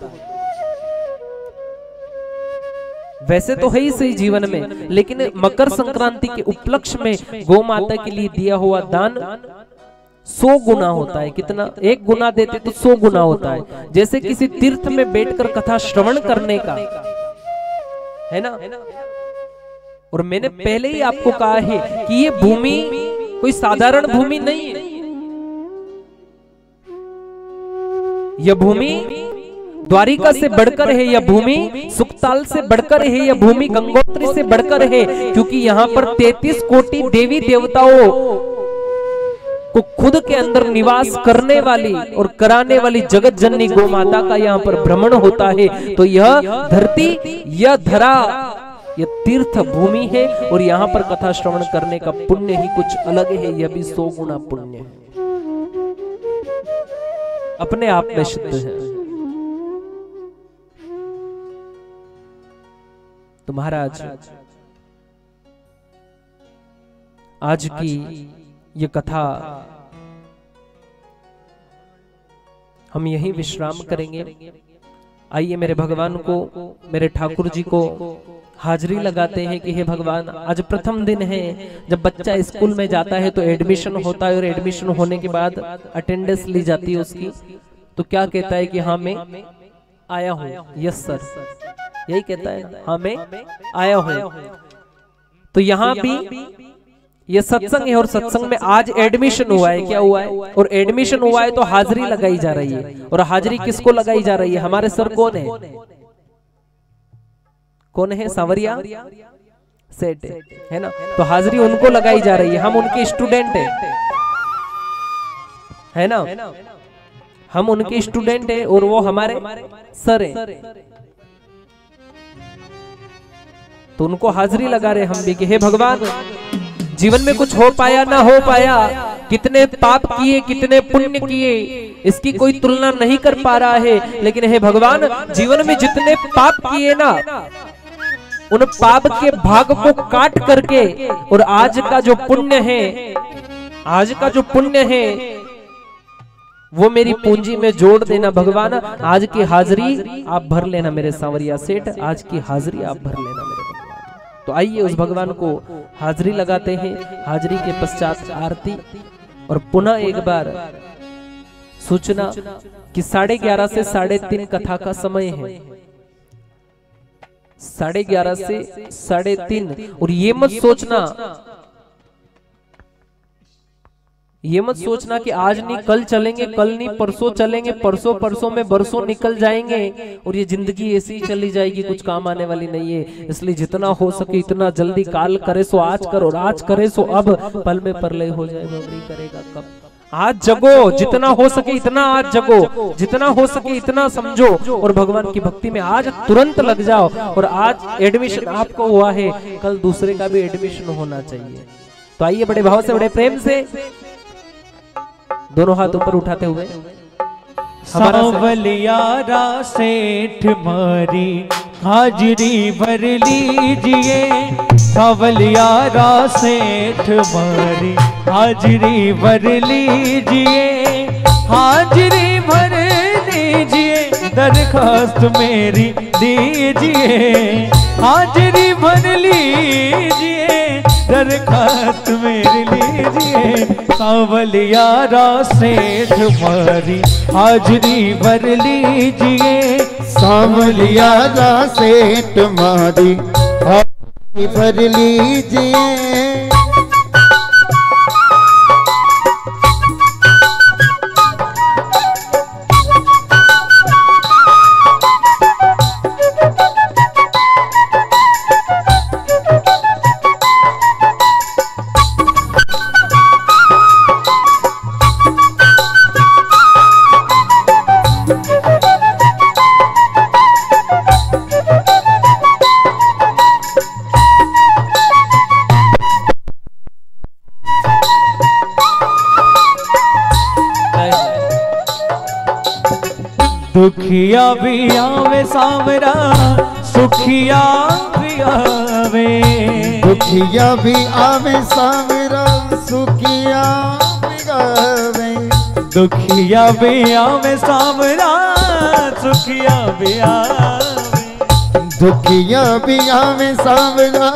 वैसे तो है ही सही जीवन में, लेकिन मकर संक्रांति के उपलक्ष्य में गौ माता के लिए दिया हुआ दान 100 गुना होता है। कितना? 1 गुना देते तो 100 गुना होता है। जैसे किसी तीर्थ में बैठकर कथा श्रवण करने का, है ना। और मैंने पहले ही आपको कहा है कि ये भूमि कोई साधारण भूमि नहीं है। यह भूमि द्वारिका से बढ़कर है, यह भूमि सुखताल से बढ़कर है, यह भूमि गंगोत्री से बढ़कर है, क्योंकि यहाँ पर 33 कोटि देवी देवताओं को खुद के अंदर निवास करने वाली और कराने वाली जगत जननी गौ माता का यहाँ पर भ्रमण होता है। तो यह धरती, यह धरा, यह तीर्थ भूमि है, और यहाँ पर कथा श्रवण करने का पुण्य ही कुछ अलग है। यह भी 100 गुना पुण्य है, अपने आप में सिद्ध है। तो महाराज, आज की ये कथा हम यहीं विश्राम करेंगे। आइए मेरे भगवान को, मेरे ठाकुर जी को हाजिरी लगाते हैं कि हे भगवान, आज प्रथम दिन है। जब बच्चा स्कूल में जाता है तो एडमिशन होता है, और एडमिशन होने के बाद अटेंडेंस ली जाती है उसकी, तो क्या कहता है कि हाँ मैं आया हूँ, यस सर, यही कहता है, हाँ मैं आया हूँ। तो यहाँ भी ये सत्संग है, और सत्संग में आज एडमिशन हुआ है। क्या हुआ है? और एडमिशन हुआ है तो हाजिरी लगाई जा रही है। और हाजिरी किसको लगाई जा रही है? हमारे सर कौन है? कौन है? सांवरिया सेठ है ना। तो हाजिरी उनको लगाई जा रही है, हम उनके स्टूडेंट है ना, हम उनके स्टूडेंट है और वो हमारे सर है। तो उनको हाजिरी लगा रहे हम भी कि हे भगवान, जीवन में कुछ हो पाया ना हो पाया, कितने पाप किए कितने पुण्य किए, इसकी कोई तुलना नहीं कर पा रहा है। लेकिन हे भगवान, जीवन में जितने पाप किए ना, उन पाप के भाग को काट करके और आज का जो पुण्य है, आज का जो पुण्य है वो मेरी पूंजी में जोड़ देना भगवान। आज की हाजिरी आप भर लेना मेरे सांवरिया सेठ, आज की हाजिरी आप भर लेना मेरे भगवान। तो आइए उस भगवान को हाजिरी लगाते हैं। हाजिरी के पश्चात आरती और पुनः एक बार सूचना कि 11:30 से 3:30 कथा का समय है, 11:30 से 3:30। और ये मत सोचना कि आज नहीं कल चलेंगे, कल नहीं परसों चलेंगे, परसों में बरसों निकल जाएंगे और ये जिंदगी ऐसी ही चली जाएगी, कुछ काम आने वाली नहीं है। इसलिए जितना हो सके इतना जल्दी, काल करे सो आज करो और आज करे सो अब, पल में प्रलय हो जाए बबरी करेगा कब। आज जगो, जितना हो सके इतना आज जगो, जितना हो सके इतना समझो और भगवान की भक्ति में आज तुरंत लग जाओ। और आज एडमिशन आपको हुआ है, कल दूसरे का भी एडमिशन होना चाहिए। तो आइए बड़े भाव से बड़े प्रेम से दोनों हाथ ऊपर उठाते हुए सांवलियारा सेठ मारी हाजिरी भर लीजिए, सांवलियारा सेठ मारी हाजिरी भर लीजिए, हाजिरी भर लीजिए, दरखास्त मेरी दीजिए, हाजिरी भर लीजिए, दरखास्त मेरी लीजिए, सांवलियारा सेठ मारी हाजिरी भर लीजिए, सांवलियारा सेठ मारी हाजिरी भर लीजिए। दुखिया भी आवे सांवरा, सुखिया भी आवे, दुखिया भी आवे सांवरा, सुखिया भी आवे, दुखिया भी आवे सांवरा, सुखिया भी आवे, दुखिया भी आवे सांवरा,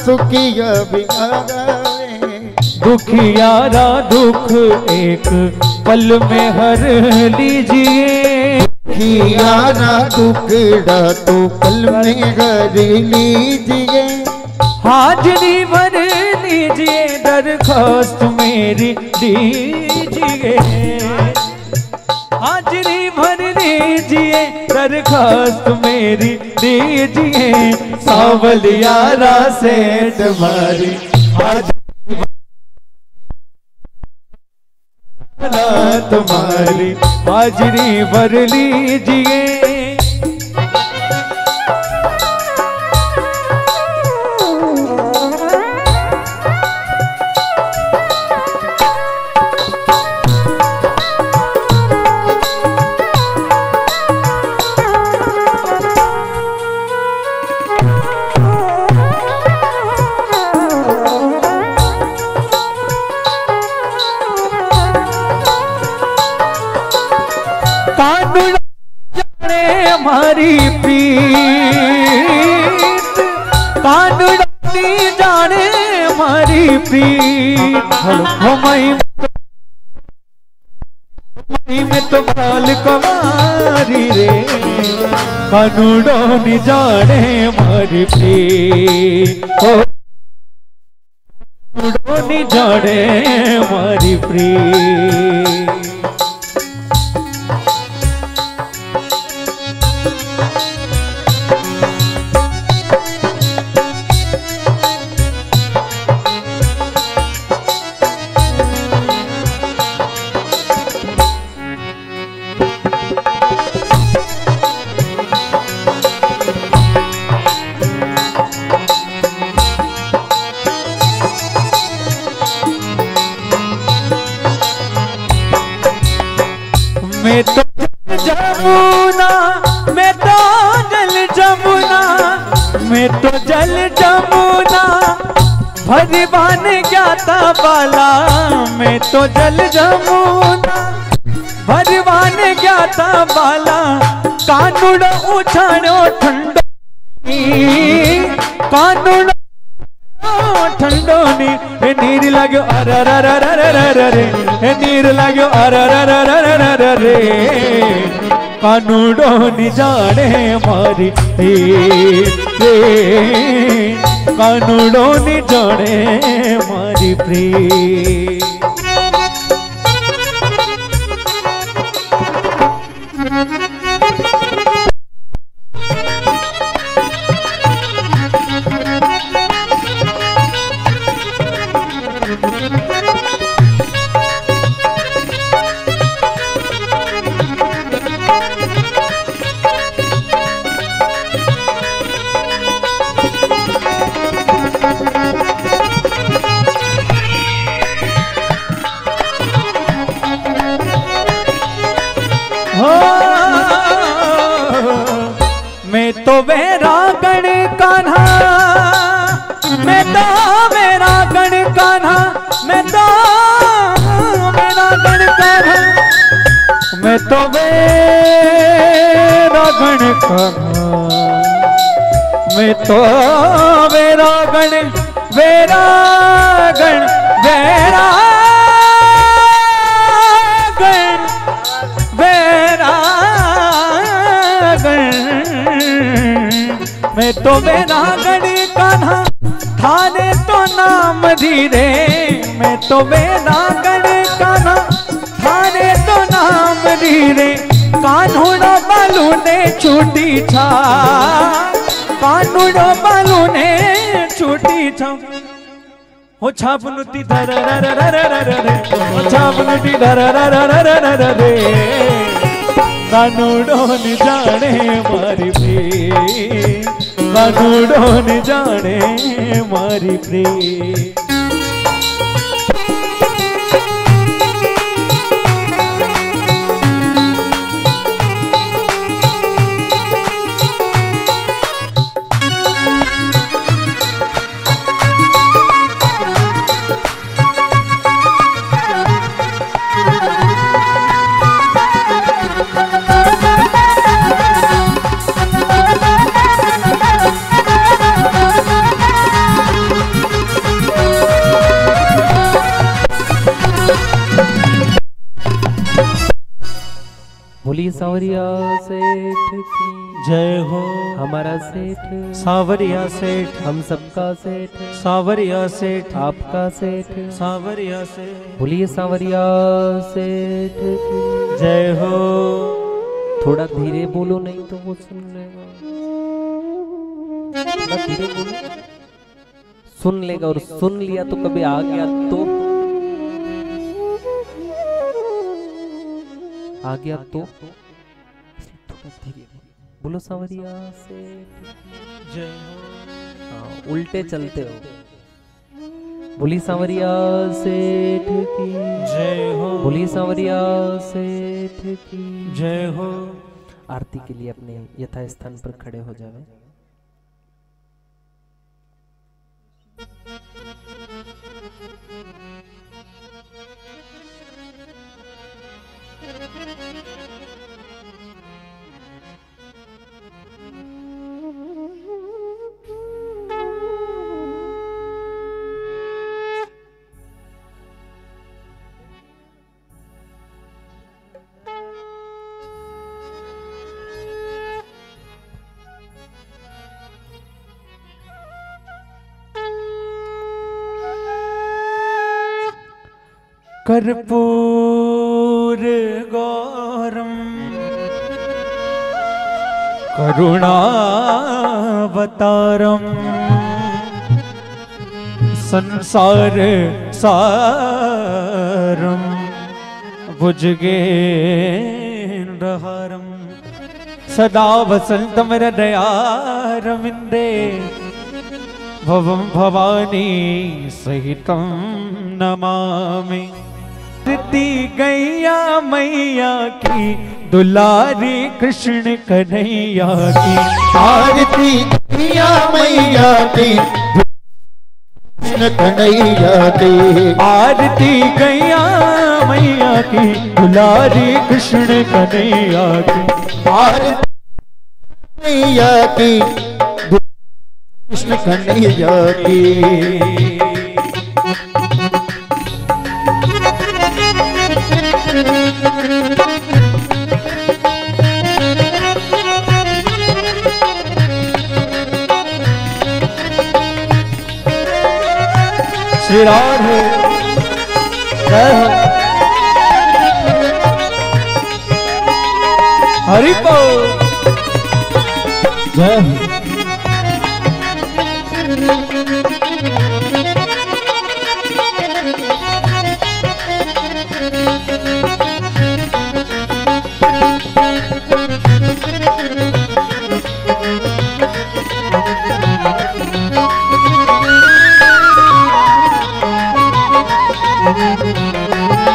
सुखिया भी आवे, दुखियारा दुख एक पल में हर लीजिए, दुखियारा दुखड़ा तो पल में हर लीजिए, हाजिरी भर लीजिए, दरखास्त मेरी दीजिए, हाजिरी भर लीजिए, दरखास्त मेरी दीजिए, सांवलियारा सेठ मारी हाजिरी तुम्हारी हाजिरी भर लीजिए। हमारी प्रीत कानूनी जाने हमारी प्रीत, हमारी में तो बाल कुमारी रे, कानूनी जाने हमारी प्रीत, कानूनी जाने हमारी प्रीत। मैं तो जमुना, मैं तो जल जमुना, मैं तो जल जमुना भगवान ज्ञाता बाला, मैं तो जल जमुना भगवान ज्ञाता बाला, कानूड़ उछाड़ो ठंडो कानूड़ ठंडो नीर लाग्यो अरे नीर लाग्यो अरे कानूड़ो नि जाने मारी कानूड़ो नि जाने मारी प्रीत। मैं तो मेरा गण कान्हा, मैं तो मेरा गण कान्हा, मैं तो मेरा गण कान्हा, मैं तो मेरा गण कान्हा, मैं तो मेरा गण मेरा गण मेरा गण मेरा गण, मैं तो मेरा गण कान्हा थाने तो नाम धीरे, मैं तो मेरा गण कान्हा थाने तो नाम धीरे, कान्हुड़ो बालू ने छूटी छा, कान्हुड़ो बालू ने छूटी छा, हो छापनुती धर हो छापनुती धर कानूड़ो नि जाने मारी प्रीत, कानूड़ो नि जाने मारी प्रीत। बोलिए सावरिया सेठ की जय हो। हमारा सेठ सावरिया सेठ, हम सबका सेठ, सावरिया सेठ, आपका सेठ, सावरिया सेठ। बोलिए सावरिया सेठ की जय हो। थोड़ा धीरे बोलो नहीं तो वो सुन लेगा, थोड़ा धीरे बोलो सुन लेगा, और सुन लिया तो कभी आ गया तो आ गया तो थोड़ा धीरे बोलो सावरिया सेठ जय हो। हाँ, उल्टे चलते हो। बोली सावरिया सेठ की जय हो। बोली सावरिया सेठ की जय हो। आरती के लिए अपने यथा स्थान पर खड़े हो जावे। कर्पूर गौरम करुणावतारम संसार सारम भुजगेन्द्रहारम सदा वसंतम हृदयारविंदे भवं भवानी सहितं नमामि। आरती गैया मैया की दुलारी कृष्ण कन्हैया की। आरती गैया मैया की कृष्ण कन्हैया की। आरती गैया मैया की दुलारी कृष्ण कन्हैया की। आरती मैया की कृष्ण कन्हैया की। श्री राधे जय हो। हरि बोल जय हो।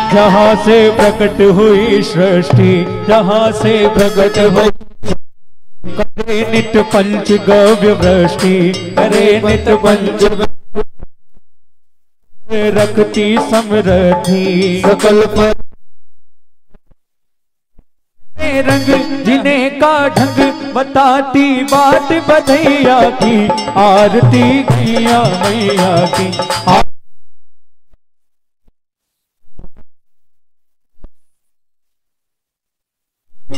जहाँ से प्रकट हुई सृष्टि, जहाँ से प्रकट हुई, करे नित पंच गव्य वृष्टि, करे नित पंच रखती समृद्धि सकल पर रंग जिन्हें का ढंग बताती बात बधैया की। आरती गैया मैया की।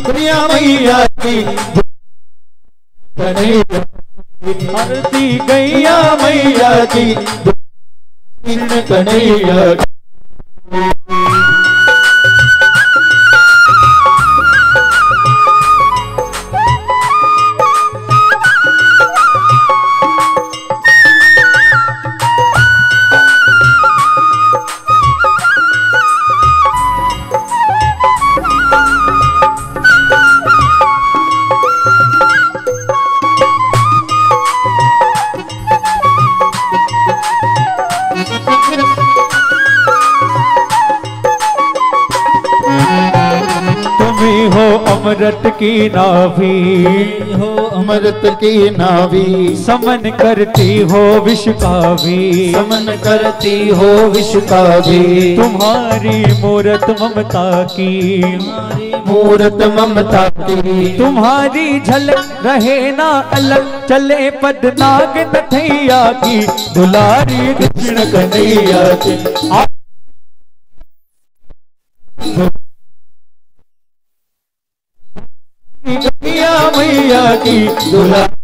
प्रिया मैया की आरती गैया मैया की कृष्ण कन्हैया की। अमृत की नाभी हो अमृत की नाभी। समन करती हो विष का भी, समन करती हो विष का भी। तुम्हारी मूरत ममता की, मूरत ममता की। तुम्हारी झलक रहे ना अलग, चले पदनाग नथैया की। दुलारी कृष्ण कन्हैया की। गैया मैया की दुलारी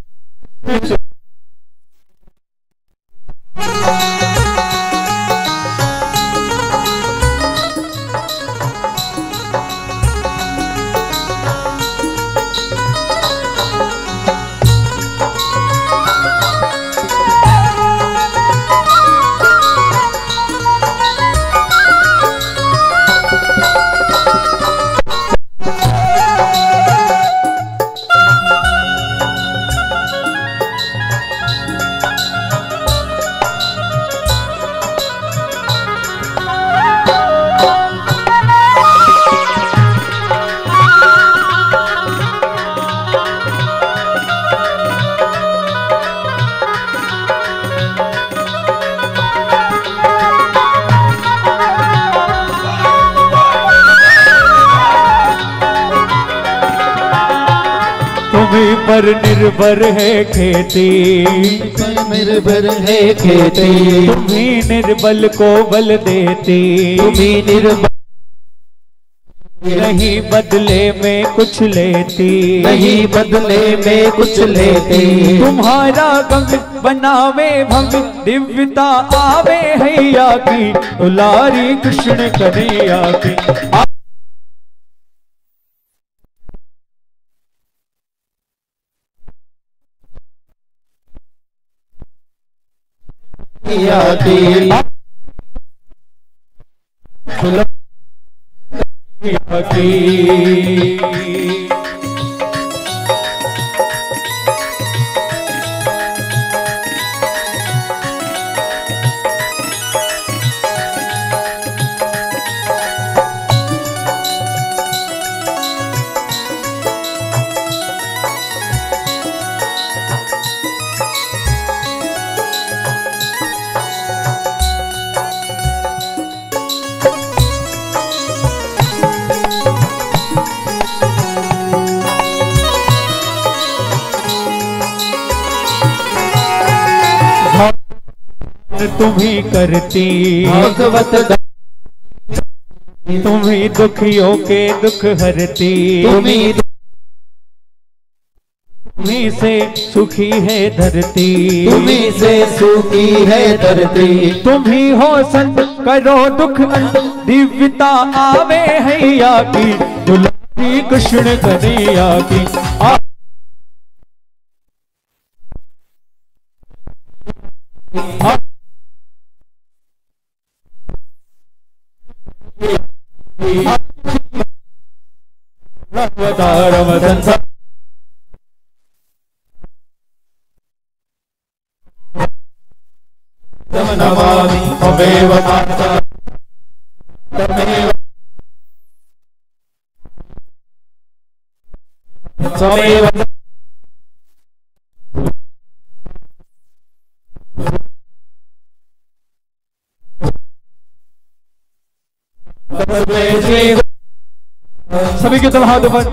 पर निर्भर है खेती, पर निर्भर है खेती। तुम्ही निर्बल को बल देती, तुम्ही निर्बल नहीं बदले में कुछ लेती, नहीं बदले में कुछ लेती। तुम्हारा गंग बनावे भंग, दिव्यता आवे हैया की। दुलारी कृष्ण कन्हैया की। पावन तुम्ही करती, भागवत तुम्ही दुखियों के दुख हरती, तुम्ही से सुखी है धरती, तुम्ही से सुखी है धरती। तुम्ही हो संत करो दुख अंत, दिव्यता आवे हैया की, दुलारी कृष्ण कन्हैया की। नमामि त्वमेव माता त्वमेव सभी के दोनों हाथ ऊपर,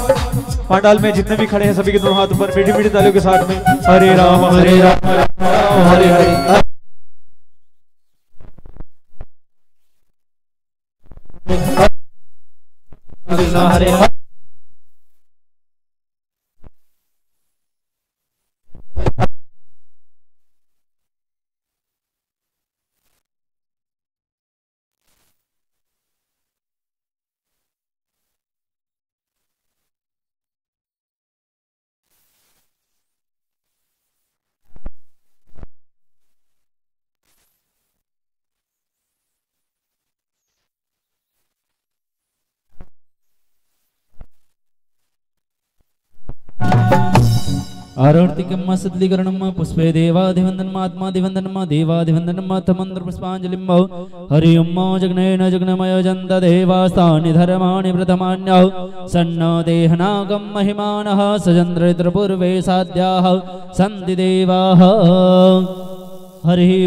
पांडाल में जितने भी खड़े हैं सभी के दोनों हाथ ऊपर, मीठी मीठी तालियों के साथ में हरे राम हरे राम हरे हरे। हरे हरे। आरोर्तिकम् सद्लीकरणम् पुष्पे देवाधिवन्दनम् आत्माधिवन्दनम् देवाधिवन्दनम् तमन्त्र पुष्पाञ्जलिं हरि ओम् जग्नेन जग्नमय जन्त देवास्तानि धर्माणि प्रथमान्यः सन्नो देहनागं महिमानः सजन्द्रपूर्वे साध्याः सन्ति देवाः हरि